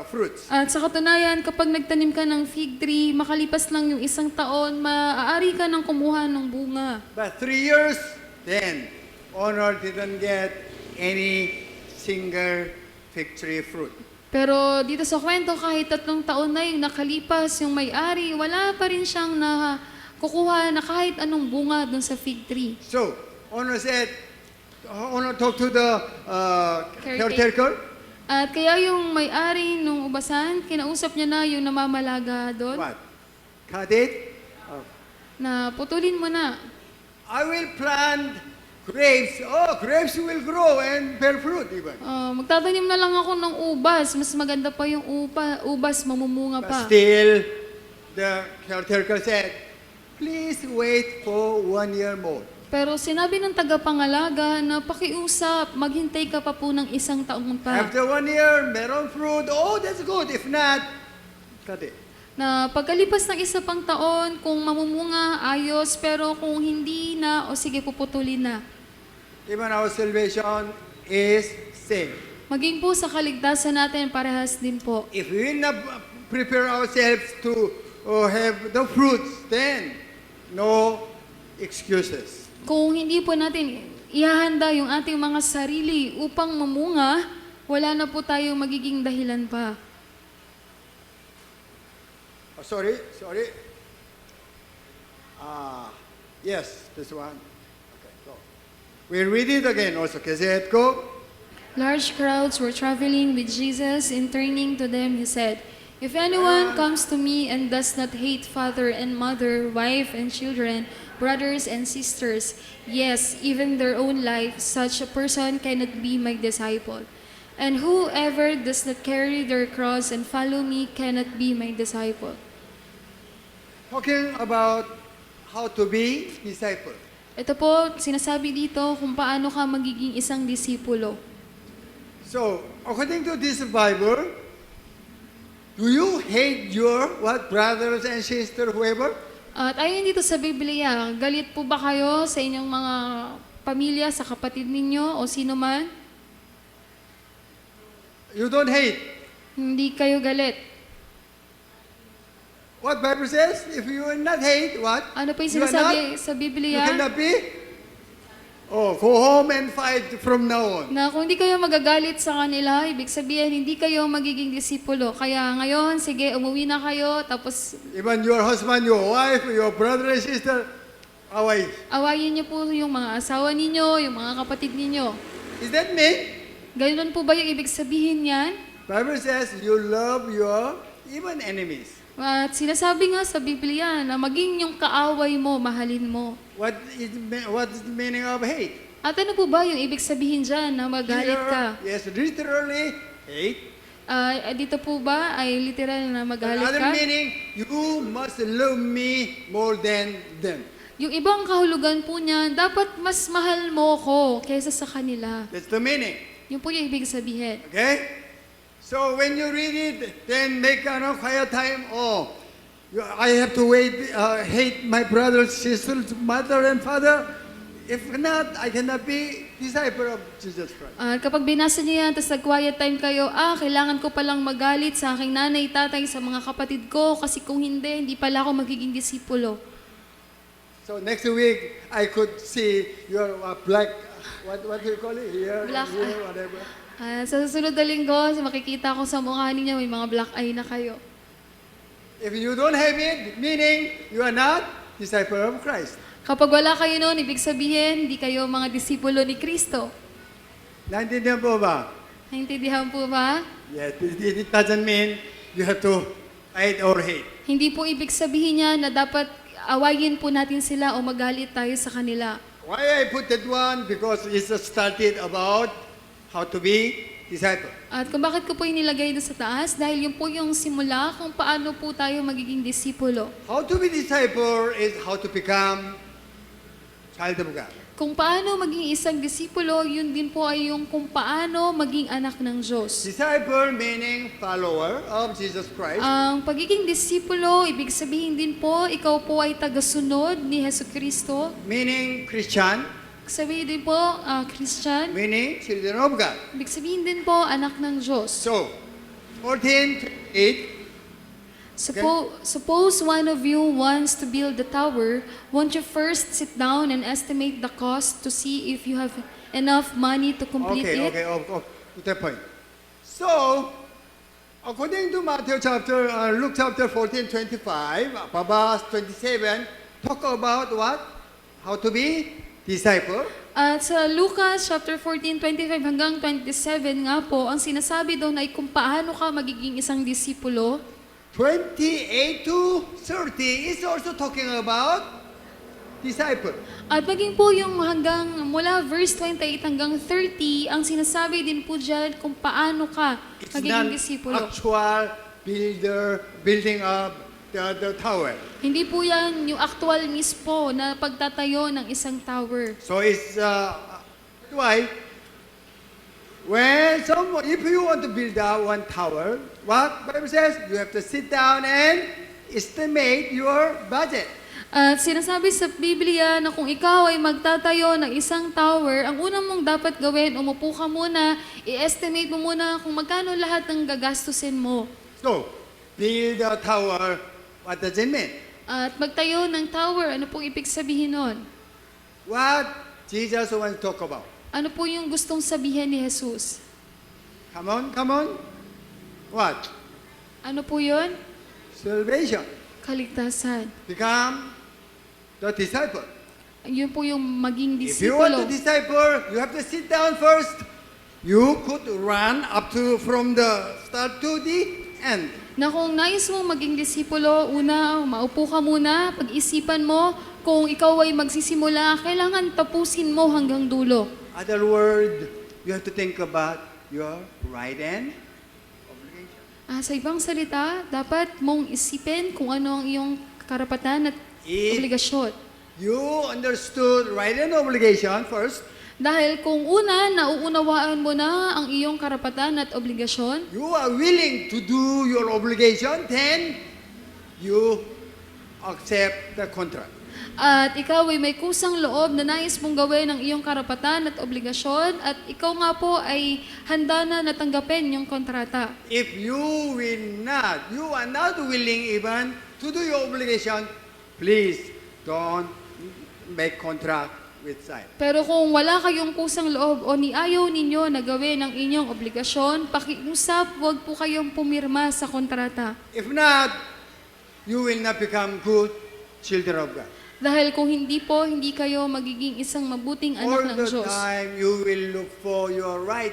fruits. At sa katunayan, kapag nagtanim ka ng fig tree, makalipas lang yung 1 taon, maaari ka ng kumuha ng bunga. But 3 years, then owner didn't get any single fig tree fruit. Pero dito sa kwento, kahit 3 taon na yung nakalipas, yung may-ari, wala pa rin siyang kukuha na kahit anong bunga dun sa fig tree. So owner talked to the caretaker. At kaya yung may-ari nung ubasan, kinausap niya na yung namamalaga doon, What? Cut it. na putulin mo na. I will plant grapes. Oh, grapes will grow and bear fruit even. Magtatanim na lang ako ng ubas. Mas maganda pa yung ubas, mamumunga But pa. still, the caretaker said, please wait for 1 year more. Pero sinabi ng tagapangalaga na pakiusap, maghintay ka pa po ng 1 taon pa. After 1 year, meron fruit. Oh, that's good. If not, cut it. Na pagkalipas ng 1 pang taon, kung mamumunga, ayos, pero kung hindi na, o sige, puputulin na. Even our salvation is same. Maging po sa kaligtasan natin, parehas din po. If we will not prepare ourselves to have the fruits, then no excuses. Kung hindi po natin ihahanda yung ating mga sarili upang mamunga, wala na po tayo magiging dahilan pa. Oh, sorry. Yes, this one. Okay, go. We'll read it again also. Kasi ko. Large crowds were traveling with Jesus, and turning to them, he said, "If anyone comes to me and does not hate father and mother, wife and children, brothers and sisters, yes, even their own life, such a person cannot be my disciple. And whoever does not carry their cross and follow me cannot be my disciple." Talking about how to be disciple. Ito po, sinasabi dito kung paano ka magiging isang disipulo. So, according to this Bible, do you hate your brothers and sisters, whoever? At ayon dito sa Biblia, galit po ba kayo sa inyong mga pamilya, sa kapatid ninyo o sino man? You don't hate. Hindi kayo galit. What Bible says? If you will not hate, what? Ano po yung You are sinasabi not- sa You Biblia? cannot be? Oh, go home and fight from now on. Na kung hindi kayo magagalit sa kanila, ibig sabihin, hindi kayo magiging disipulo. Kaya ngayon, sige, umuwi na kayo, tapos Even your husband, your wife, your brother and sister, away. awayin niyo po yung mga asawa ninyo, yung mga kapatid ninyo. Is that me? Ganoon po ba yung ibig sabihin yan? Bible says you love your even enemies. At sinasabi nga sa Biblia na maging yung kaaway mo, mahalin mo. What is the meaning of hate? At ano po ba yung ibig sabihin dyan na magalit ka? Yes, literally hate. Dito po ba ay literal na magalit Another ka? meaning, you must love me more than them. Yung ibang kahulugan po niya, dapat mas mahal mo ko kaysa sa kanila. That's the meaning. Yun po yung ibig sabihin. Okay? So when you read it, then make quiet time. Oh, I have to wait, hate my brothers, sisters, mother and father. If not, I cannot be disciple of Jesus Christ. Kapag binasa niyo yan, tapos nag-quiet time kayo, kailangan ko palang magalit sa aking nanay, tatay, sa mga kapatid ko, kasi kung hindi pala ako magiging disipulo. So next week, I could see your black, what do you call it? Here, Black here, whatever. Sa susunod na linggo, makikita ko sa mukha ninyo, may mga black eye na kayo. If you don't have it, meaning you are not disciple of Christ. Kapag wala kayo noon, ibig sabihin, hindi kayo mga disipulo ni Kristo. Naintindihan po ba? Naintindihan po ba? Yes, it doesn't mean you have to hate or hate. Hindi po ibig sabihin niya na dapat awayin po natin sila o magalit tayo sa kanila. Why I put that one? Because it's started about how to be disciple. At kung bakit ko po yung nilagay doon sa taas, dahil yun po yung simula kung paano po tayo magiging disipulo. How to be disciple is how to become child of God. Kung paano maging isang disipulo, yun din po ay yung kung paano maging anak ng Diyos. Disciple meaning follower of Jesus Christ. Ang pagiging disipulo, ibig sabihin din po, ikaw po ay tagasunod ni Hesus Kristo. Meaning Christian. Sabihin din po, Christian. Meaning children of God. Ibig sabihin din po, anak ng Diyos. So, 14:8. Suppose one of you wants to build a tower, won't you first sit down and estimate the cost to see if you have enough money to complete it? Okay, to that point. So, according to Luke chapter 14:25, Babas 27, talk about what? How to be disciple. At sa Lucas chapter 14:25 hanggang 27 nga po, ang sinasabi doon ay kung paano ka magiging isang disipulo. 28 to 30 is also talking about disciple. At maging po yung hanggang mula verse 28 hanggang 30, ang sinasabi din po dyan kung paano ka It's magiging not disipulo. actual building up the tower. Hindi po yan yung actual mismo na pagtatayo ng isang tower. So it's why if you want to build out one tower, what Bible says, you have to sit down and estimate your budget. At sinasabi sa Biblia na kung ikaw ay magtatayo ng isang tower, ang unang mong dapat gawin, umupo ka muna, i-estimate mo muna kung magkano lahat ng gagastusin mo. So, build a tower, what does it mean? At magtayo ng tower, ano pong ibig sabihin nun? What Jesus wants to talk about? Ano po yung gustong sabihin ni Jesus? Come on. What? Ano po yun? Salvation. Kaligtasan. Become the disciple. Yun po yung maging If you want to disipulo. disciple, you have to sit down first. You could run from the start to the end. Na kung nais mong maging disipulo, una, maupo ka muna, pag-isipan mo, kung ikaw ay magsisimula, kailangan tapusin mo hanggang dulo. Other word, you have to think about your right hand obligation. Sa ibang salita, dapat mong isipin kung ano ang iyong karapatan at If obligasyon. you understood right hand obligation first, Dahil kung una, nauunawaan mo na ang iyong karapatan at obligasyon, you are willing to do your obligation, then you accept the contract. at ikaw ay may kusang loob na nais mong gawin ang iyong karapatan at obligasyon, at ikaw nga po ay handa na natanggapin yung kontrata. If you are not willing even to do your obligation, please don't make contract with side. Pero kung wala kayong kusang loob o niayaw ninyo na gawin ang inyong obligasyon, pakiusap, huwag po kayong pumirma sa kontrata. If not, you will not become good children of God. Dahil kung hindi po, hindi kayo magiging isang mabuting All anak ng the Diyos. time you will look for your right.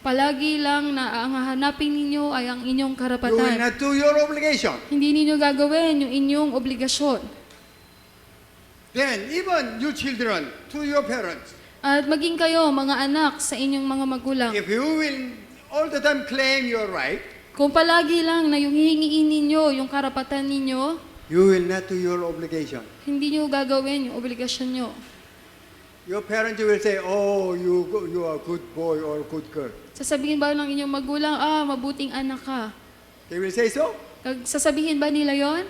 Palagi lang na ang hahanapin ninyo ay ang inyong You will karapatan. not do your obligation. Hindi ninyo gagawin yung inyong obligasyon. Then even you children to your parents. At maging kayo, mga anak, sa inyong mga magulang. If you will all the time claim your right, Kung palagi lang na yung hihingiin ninyo, yung karapatan ninyo, you will not do your obligation. hindi nyo gagawin yung obligasyon nyo. Your parents will say, "Oh, you are good boy or good girl." Sasabihin ba ng inyong magulang, mabuting anak ka? They will say so? Sasabihin ba nila yon?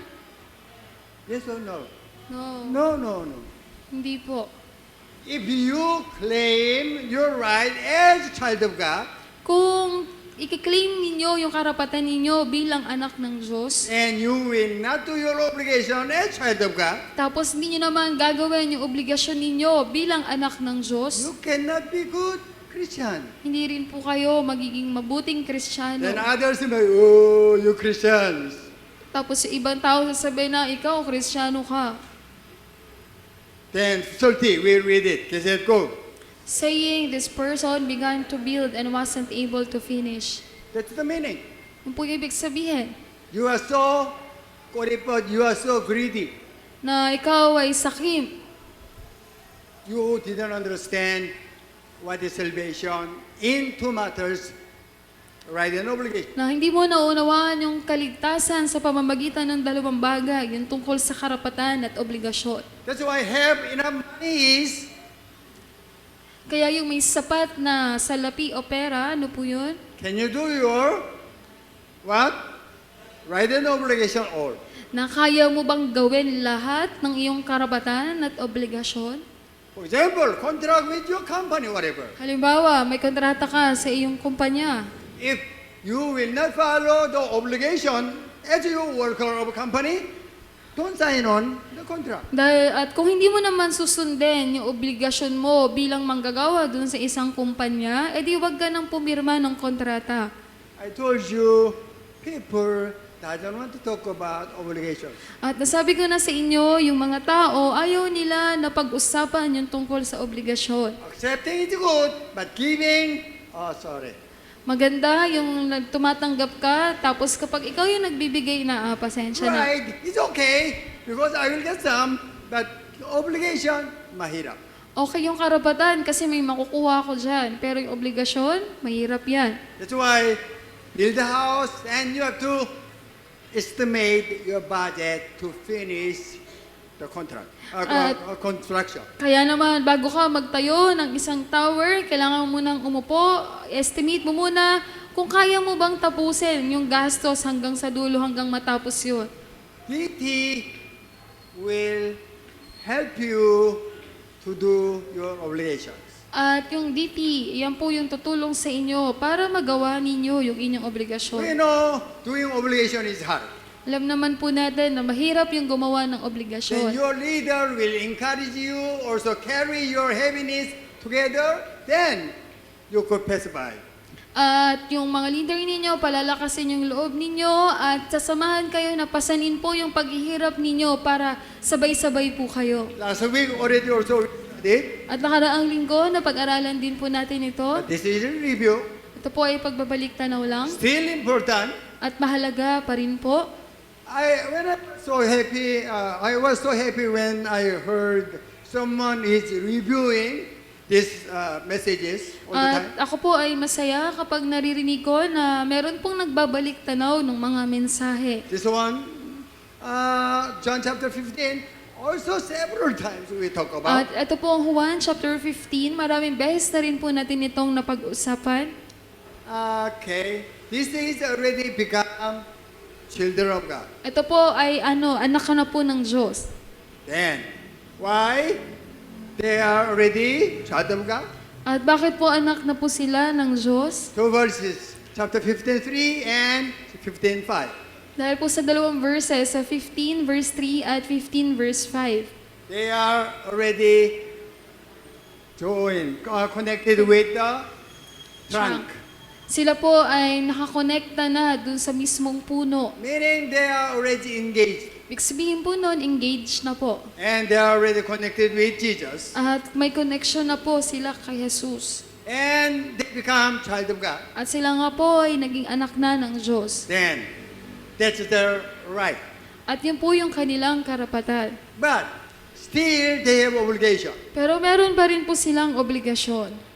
Yes or no? No, No. hindi po. If you claim your right as a child of God, Kung i-claim ninyo yung karapatan ninyo bilang anak ng Diyos, and you will not do your obligation as a child of God, tapos hindi nyo naman gagawin yung obligasyon ninyo bilang anak ng Diyos, you cannot be good Christian. hindi rin po kayo magiging mabuting Kristiyano. Then others may, "Oh, you Christians." Tapos yung ibang tao sasabihin na, ikaw, Kristiyano ka. Then 30, we read it. They said, "Go." Saying, this person began to build and wasn't able to finish. That's the meaning. Yung po yung ibig sabihin, You are so, you are so greedy. na ikaw ay sakim. You didn't understand what is salvation in two matters, right and obligation. Na hindi mo naunawaan yung kaligtasan sa pamamagitan ng dalawang bagay, yung tungkol sa karapatan at obligasyon. That's why have enough money is, Kaya yung may sapat na salapi o pera, ano po yun? can you do your, what? Right and obligation all. Na kaya mo bang gawin lahat ng iyong karapatan at obligasyon? For example, contract with your company, whatever. Halimbawa, may kontrata ka sa iyong kumpanya. If you will not follow the obligation as your worker of a company, don't sign on the contract. At kung hindi mo naman susundin yung obligasyon mo bilang manggagawa dun sa isang kumpanya, edi wag ka nang pumirma ng kontrata. I told you, people doesn't want to talk about obligations. At nasabi ko na sa inyo, yung mga tao, ayaw nila na pag-usapan yung tungkol sa obligasyon. Accepting is good, but giving, oh, sorry. Maganda yung tumatanggap ka, tapos kapag ikaw yung nagbibigay na, pasensya na. Right, it's okay, because I will get some, But obligation, mahirap. Okay yung karapatan kasi may makukuha ko dyan. Pero yung obligasyon, mahirap yan. That's why build a house and you have to estimate your budget to finish the contract, construction. Kaya naman, bago ka magtayo ng isang tower, kailangan mo munang umupo, estimate mo muna kung kaya mo bang tapusin yung gastos hanggang sa dulo, hanggang matapos yun. DT will help you to do your obligations. At yung DT, yan po yung tutulong sa inyo para magawa ninyo yung inyong obligasyon. We know doing obligation is hard. Alam naman po natin na mahirap yung gumawa ng Then obligasyon. your leader will encourage you, also carry your heaviness together, then you could pass by. At yung mga leader ninyo, palalakasin yung loob ninyo at sasamahan kayo na pasanin po yung paghihirap ninyo para sabay-sabay po kayo. Last week already also did. At nakaraang linggo, napag-aralan din po natin ito. But this is a review. Ito po ay pagbabalik tanaw lang. Still important. At mahalaga pa rin po. I was so happy when I heard someone is reviewing these messages all the time. At ako po ay masaya kapag naririnig ko na meron pong nagbabalik tanaw ng mga mensahe. This one, John chapter 15, also several times we talk about. At ito po ang Juan chapter 15, maraming beses na rin po natin itong napag-usapan. Okay, these days already become children of God. Ito po ay anak ka na po ng Diyos. Then, why? They are already child of God. At bakit po anak na po sila ng Diyos? Two verses, chapter 15:3 and 15:5. Dahil po sa dalawang verses, sa 15 verse 3 at 15 verse 5. They are already connected with the trunk. Sila po ay nakakonekta na dun sa mismong puno. Meaning they are already engaged. Ibig sabihin po nun, engaged na po. And they are already connected with Jesus. At may connection na po sila kay Jesus. And they become child of God. At sila nga po ay naging anak na ng Diyos. Then, that's their right. At yun po yung kanilang karapatan. But, still they have obligation. Pero meron pa rin po silang obligasyon.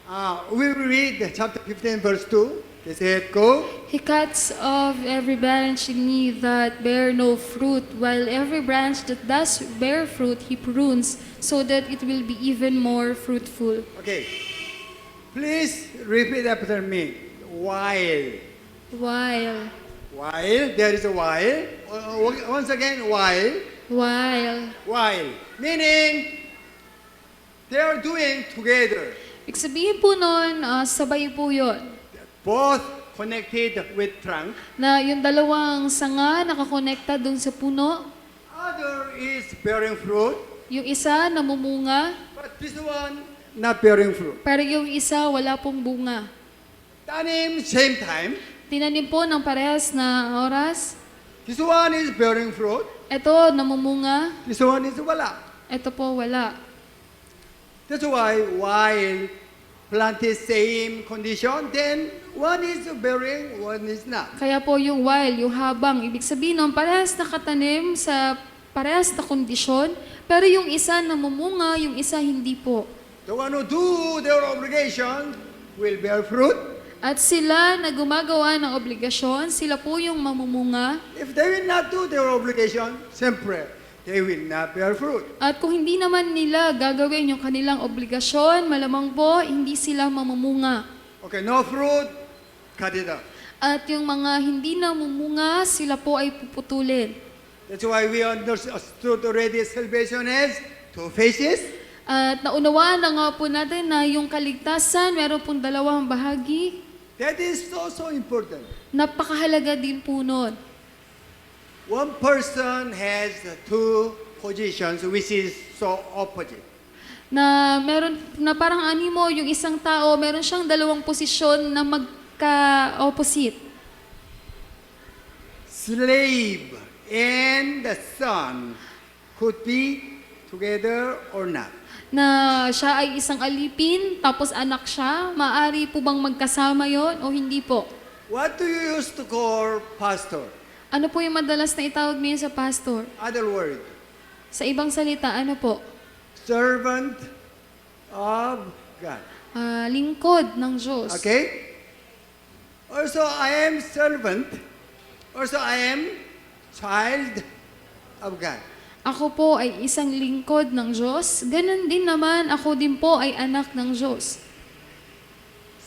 We will read chapter 15 verse 2. They said, go. He cuts off every branch in me that bear no fruit, while every branch that does bear fruit, he prunes, so that it will be even more fruitful. Okay. Please repeat after me. While. While. There is a while. Once again, while. While. Meaning, they are doing together. Ibig sabihin po nun, sabay po yun. Both connected with trunk. Na yung dalawang sanga nakakonekta dun sa puno. Other is bearing fruit. Yung isa namumunga, But this one not bearing fruit. pero yung isa wala pong bunga. Tanim same time. Tinanim po ng parehas na oras. This one is bearing fruit. Ito namumunga, This one is wala. ito po wala. That's why while planted same condition, then one is bearing, one is not. Kaya po yung while, yung habang, ibig sabihin nun, parehas na katanim sa parehas na kondisyon, pero yung isa namumunga, yung isa hindi po. The one who do their obligation will bear fruit. At sila na gumagawa ng obligasyon, sila po yung mamumunga. If they will not do their obligation, siyempre, they will not bear fruit. At kung hindi naman nila gagawin yung kanilang obligasyon, malamang po, hindi sila mamumunga. Okay, no fruit, cut it off. At yung mga hindi namumunga, sila po ay puputulin. That's why we understood already salvation has two phases. At naunawaan na nga po natin na yung kaligtasan, meron pong dalawang bahagi. That is so important. Napakahalaga din po nun. One person has two positions which is so opposite. Na meron na parang animo yung isang tao, meron siyang dalawang posisyon na magka-opposite. Slave and the son could be together or not. Na siya ay isang alipin, tapos anak siya, maaari po bang magkasama yon o hindi po? What do you use to call pastor? Ano po yung madalas na itawag niyo sa pastor? Other word, Sa ibang salita, ano po? Servant of God. Lingkod ng Diyos. Okay? Also, I am servant. Also, I am child of God. Ako po ay isang lingkod ng Diyos. Ganon din naman, ako din po ay anak ng Diyos.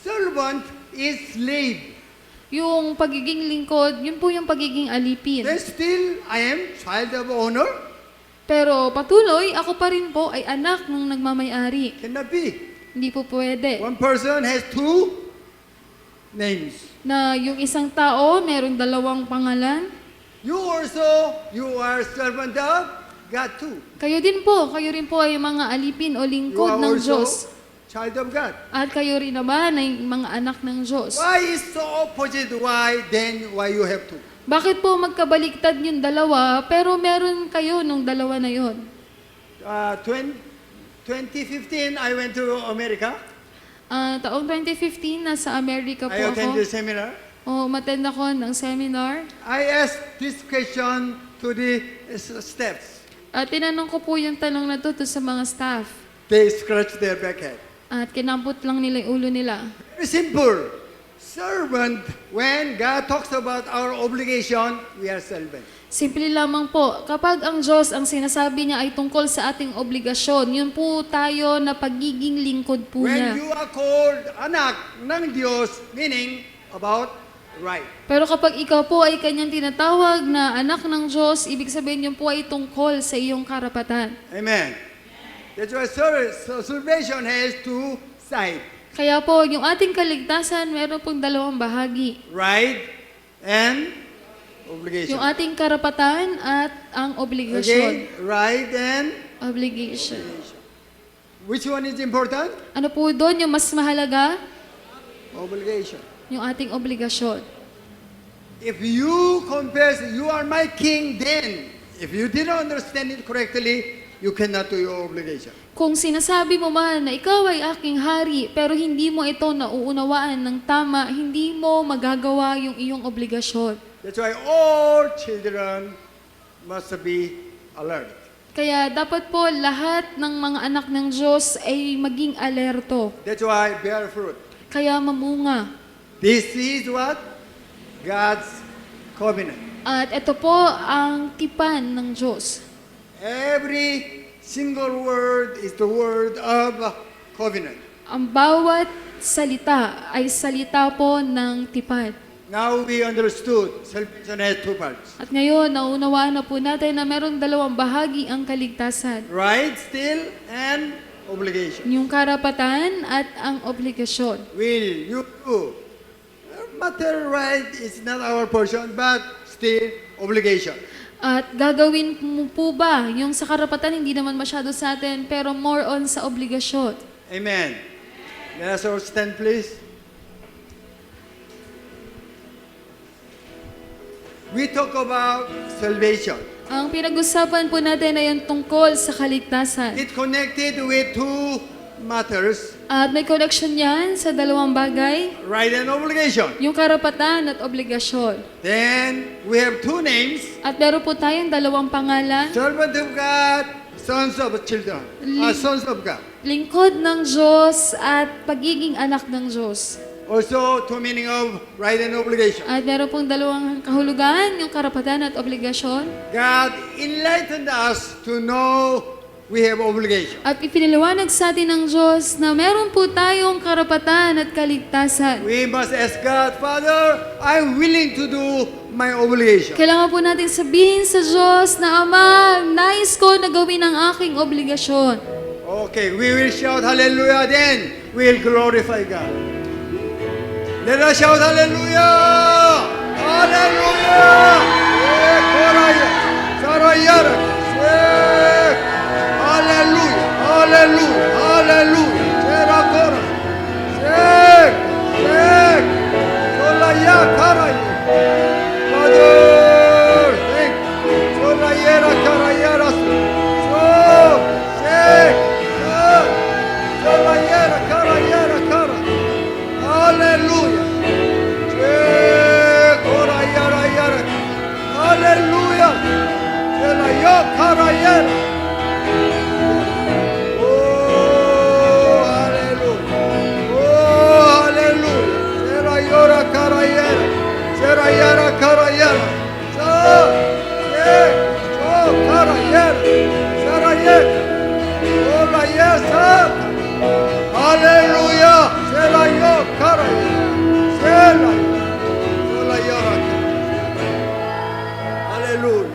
Servant is slave. Yung pagiging lingkod, yun po yung pagiging alipin. Then still, I am child of honor. Pero patuloy, ako pa rin po ay anak ng nagmamayari. Cannot be. Hindi po pwede. One person has two names. Na yung isang tao, merong dalawang pangalan. You also, you are servant of God too. Kayo rin po ay mga alipin o You lingkod are ng also Diyos. child of God. At kayo rin naman ay mga anak ng Diyos. Why is so opposite? Why then why you have two? Bakit po magkabaliktad yung dalawa, pero meron kayo nung dalawa na yon? 2015, I went to America. Taong 2015, nasa Amerika po I attended ako. a seminar. Umattend ako ng seminar. I asked this question to the staffs. At tinanong ko po yung tanong na to sa mga staff. They scratched their back head. At kinampot lang nila yung ulo nila. Very simple. Servant, when God talks about our obligation, we are servant. Simple lamang po, kapag ang Diyos ang sinasabi niya ay tungkol sa ating obligasyon, yun po tayo na pagiging lingkod po When niya. you are called anak ng Diyos, meaning about right. Pero kapag ikaw po ay kanyang tinatawag na anak ng Diyos, ibig sabihin yun po ay tungkol sa iyong karapatan. Amen. That's why salvation has two sides. Kaya po, yung ating kaligtasan, meron pong dalawang bahagi. Right and obligation. Yung ating karapatan at ang obligasyon. Again, right and Obligation. which one is important? Ano po doon yung mas mahalaga? Obligation. Yung ating obligasyon. If you confess, you are my king, then if you didn't understand it correctly, you cannot do your obligation. Kung sinasabi mo man na ikaw ay aking hari, pero hindi mo ito nauunawaan ng tama, hindi mo magagawa yung iyong obligasyon. That's why all children must be alert. Kaya dapat po lahat ng mga anak ng Diyos ay maging alerto. That's why bear fruit. Kaya mamunga. This is what? God's covenant. At ito po ang tipan ng Diyos. Every single word is the word of covenant. Ang bawat salita ay salita po ng tipan. Now we understood salvation has two parts. At ngayon, naunawaan na po natin na meron dalawang bahagi ang kaligtasan. Right still and obligation. Yung karapatan at ang obligasyon. Will you do? Matter right is not our portion, but still obligation. At gagawin mo po ba yung sa karapatan, hindi naman masyado sa atin, pero more on sa obligasyon. Amen. Let us all stand, please. We talk about salvation. Ang pinag-usapan po natin ay yung tungkol sa kaligtasan. It connected with two matters, At may connection yan sa dalawang bagay, right and obligation. yung karapatan at obligasyon. Then we have two names, At meron po tayong dalawang pangalan, servant of God, sons of children, sons of God. lingkod ng Diyos at pagiging anak ng Diyos. Also, two meaning of right and obligation. At meron pong dalawang kahulugan, yung karapatan at obligasyon. God enlightened us to know we have obligation. At ipinaliwanag sa atin ng Diyos na meron po tayong karapatan at kaligtasan. We must ask God, Father, I'm willing to do my obligation. Kailangan po natin sabihin sa Diyos na, Ama, nais ko na gawin ang aking obligasyon. Okay, we will shout hallelujah, then we'll glorify God. Let us shout hallelujah! Hallelujah! Sarayara! Hallelujah! Hallelujah! Hallelujah! Serakora! Sek! Sek! Solaya karaya! Father! Thank you! Solayera karayara! So! Sek! Sek! Solayera karayara kara! Hallelujah! Sek! Orayara yara! Hallelujah! Selaya karayara! Hallelujah. Selayo karaya. Selayo. Selayo. Hallelujah.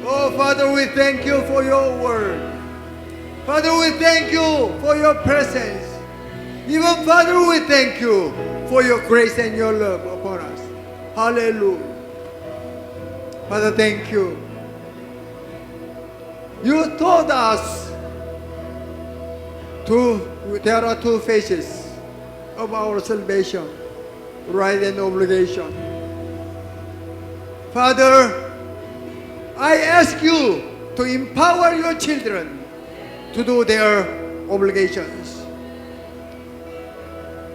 Oh, Father, we thank you for your word. Father, we thank you for your presence. Even Father, we thank you for your grace and your love upon us. Hallelujah. Father, thank you. You told us there are two phases of our salvation, right and obligation. Father, I ask you to empower your children to do their obligations.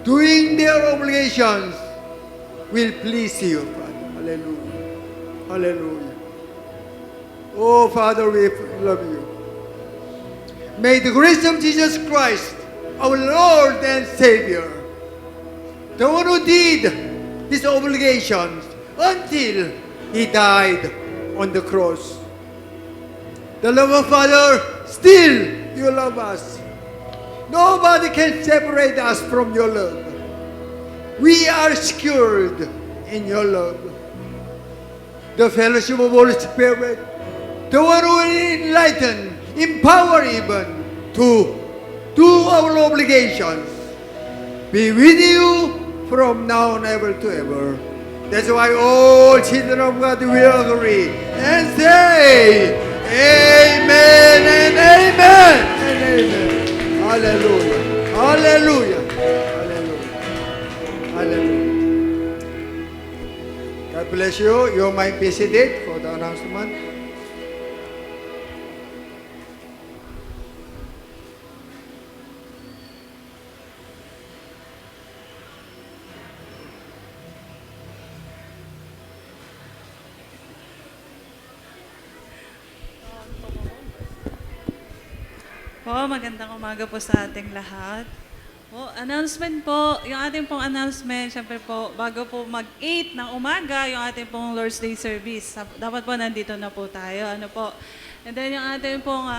Doing their obligations will please you, Father. Hallelujah. Hallelujah. Oh, Father, we love you. May the grace of Jesus Christ, our Lord and Savior, the one who did his obligations until he died on the cross. The love of Father, still you love us. Nobody can separate us from your love. We are secured in your love. The fellowship of Holy Spirit, the one who will enlighten, empower even to do our obligations, be with you from now and ever to ever. That's why all children of God will agree and say, Amen and Amen and Amen. Hallelujah. Hallelujah. Hallelujah. Hallelujah. God bless you. You might be seated for the announcement. Po, magandang umaga po sa ating lahat. Po, announcement po, yung ating pong announcement, syempre po, bago po mag-8 ng umaga, yung ating pong Lord's Day service. Dapat po nandito na po tayo. Ano po? And then yung ating pong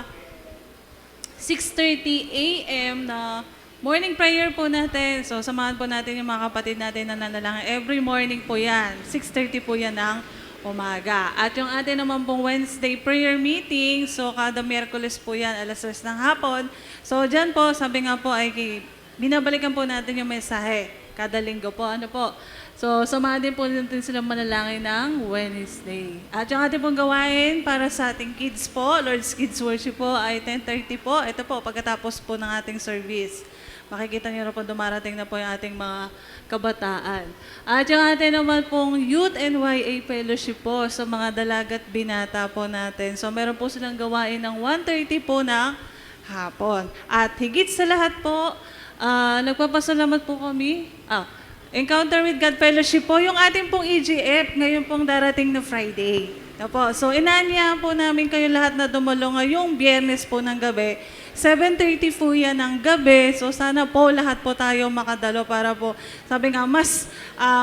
6:30 a.m. na morning prayer po natin. So, samahan po natin yung mga kapatid natin na nanalangin. Every morning po yan. 6:30 po yan ng umaga. At yung atin naman pong Wednesday prayer meeting, so kada Miyerkules po yan, alas 3 ng hapon. So dyan po, sabi nga po ay binabalikan po natin yung mensahe kada linggo po. Ano po? So samahan din po natin sila manalangin ng Wednesday. At yung ating pong gawain para sa ating kids po, Lord's Kids Worship po ay 10:30 po. Ito po, pagkatapos po ng ating service. Makikita niyo na po dumarating na po yung ating mga kabataan. At yung ating naman pong Youth NYA Fellowship po sa mga dalagat binata po natin. So meron po silang gawain ng 1:30 po ng hapon. At higit sa lahat po, nagpapasalamat po kami. Encounter with God Fellowship po, yung ating pong EGF ngayon pong darating na Friday. Opo, so inanyahan po namin kayo lahat na dumalo ngayong Biyernes po ng gabi. 7:30 po yan ng gabi. So sana po lahat po tayo makadalo para po, sabi nga, mas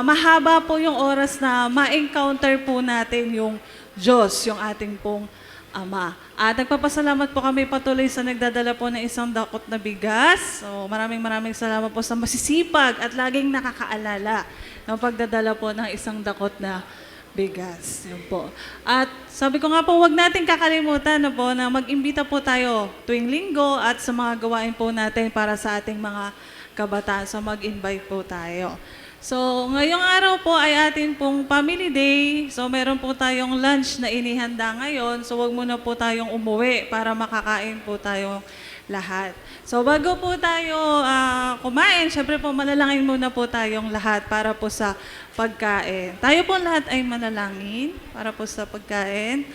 mahaba po yung oras na ma-encounter po natin yung Diyos, yung ating pong Ama. At nagpapasalamat po kami patuloy sa nagdadala po ng isang dakot na bigas. So maraming salamat po sa masisipag at laging nakakaalala ng pagdadala po ng isang dakot na bigas. Yun po. At sabi ko nga po, huwag natin kakalimutan na po na mag-imbita po tayo tuwing linggo at sa mga gawain po natin para sa ating mga kabataan. So mag-invite po tayo. So ngayong araw po ay atin pong Family Day. So meron po tayong lunch na inihanda ngayon. So huwag muna po tayong umuwi para makakain po tayo lahat. So bago po tayo kumain, syempre po manalangin muna po tayong lahat para po sa pagkain. Tayo po lahat ay manalangin para po sa pagkain.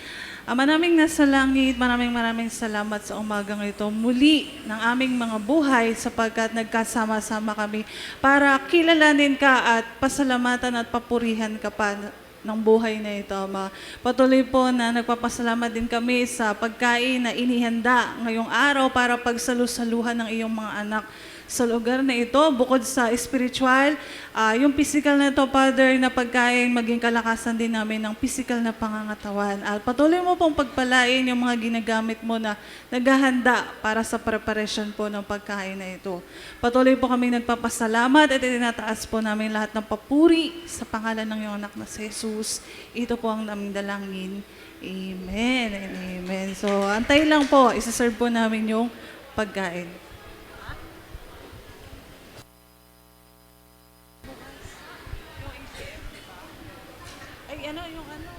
Ama naming nasa langit, maraming salamat sa umagang ito muli ng aming mga buhay sapagkat nagkasama-sama kami para kilalanin ka at pasalamatan at papurihan ka pa ng buhay na ito, Ama. Patuloy po na nagpapasalamat din kami sa pagkain na inihanda ngayong araw para pagsalusaluhan ng iyong mga anak sa lugar na ito, bukod sa spiritual, yung physical na ito, Father, na pagkain, maging kalakasan din namin ng physical na pangangatawan. At patuloy mo pong pagpalain yung mga ginagamit mo na naghahanda para sa preparation po ng pagkain na ito. Patuloy po kami nagpapasalamat at itinataas po namin lahat ng papuri sa pangalan ng iyong anak na si Jesus. Ito po ang naming dalangin. Amen and amen. So, antay lang po, isa-serve po namin yung pagkain. Ay, ano, yung ano?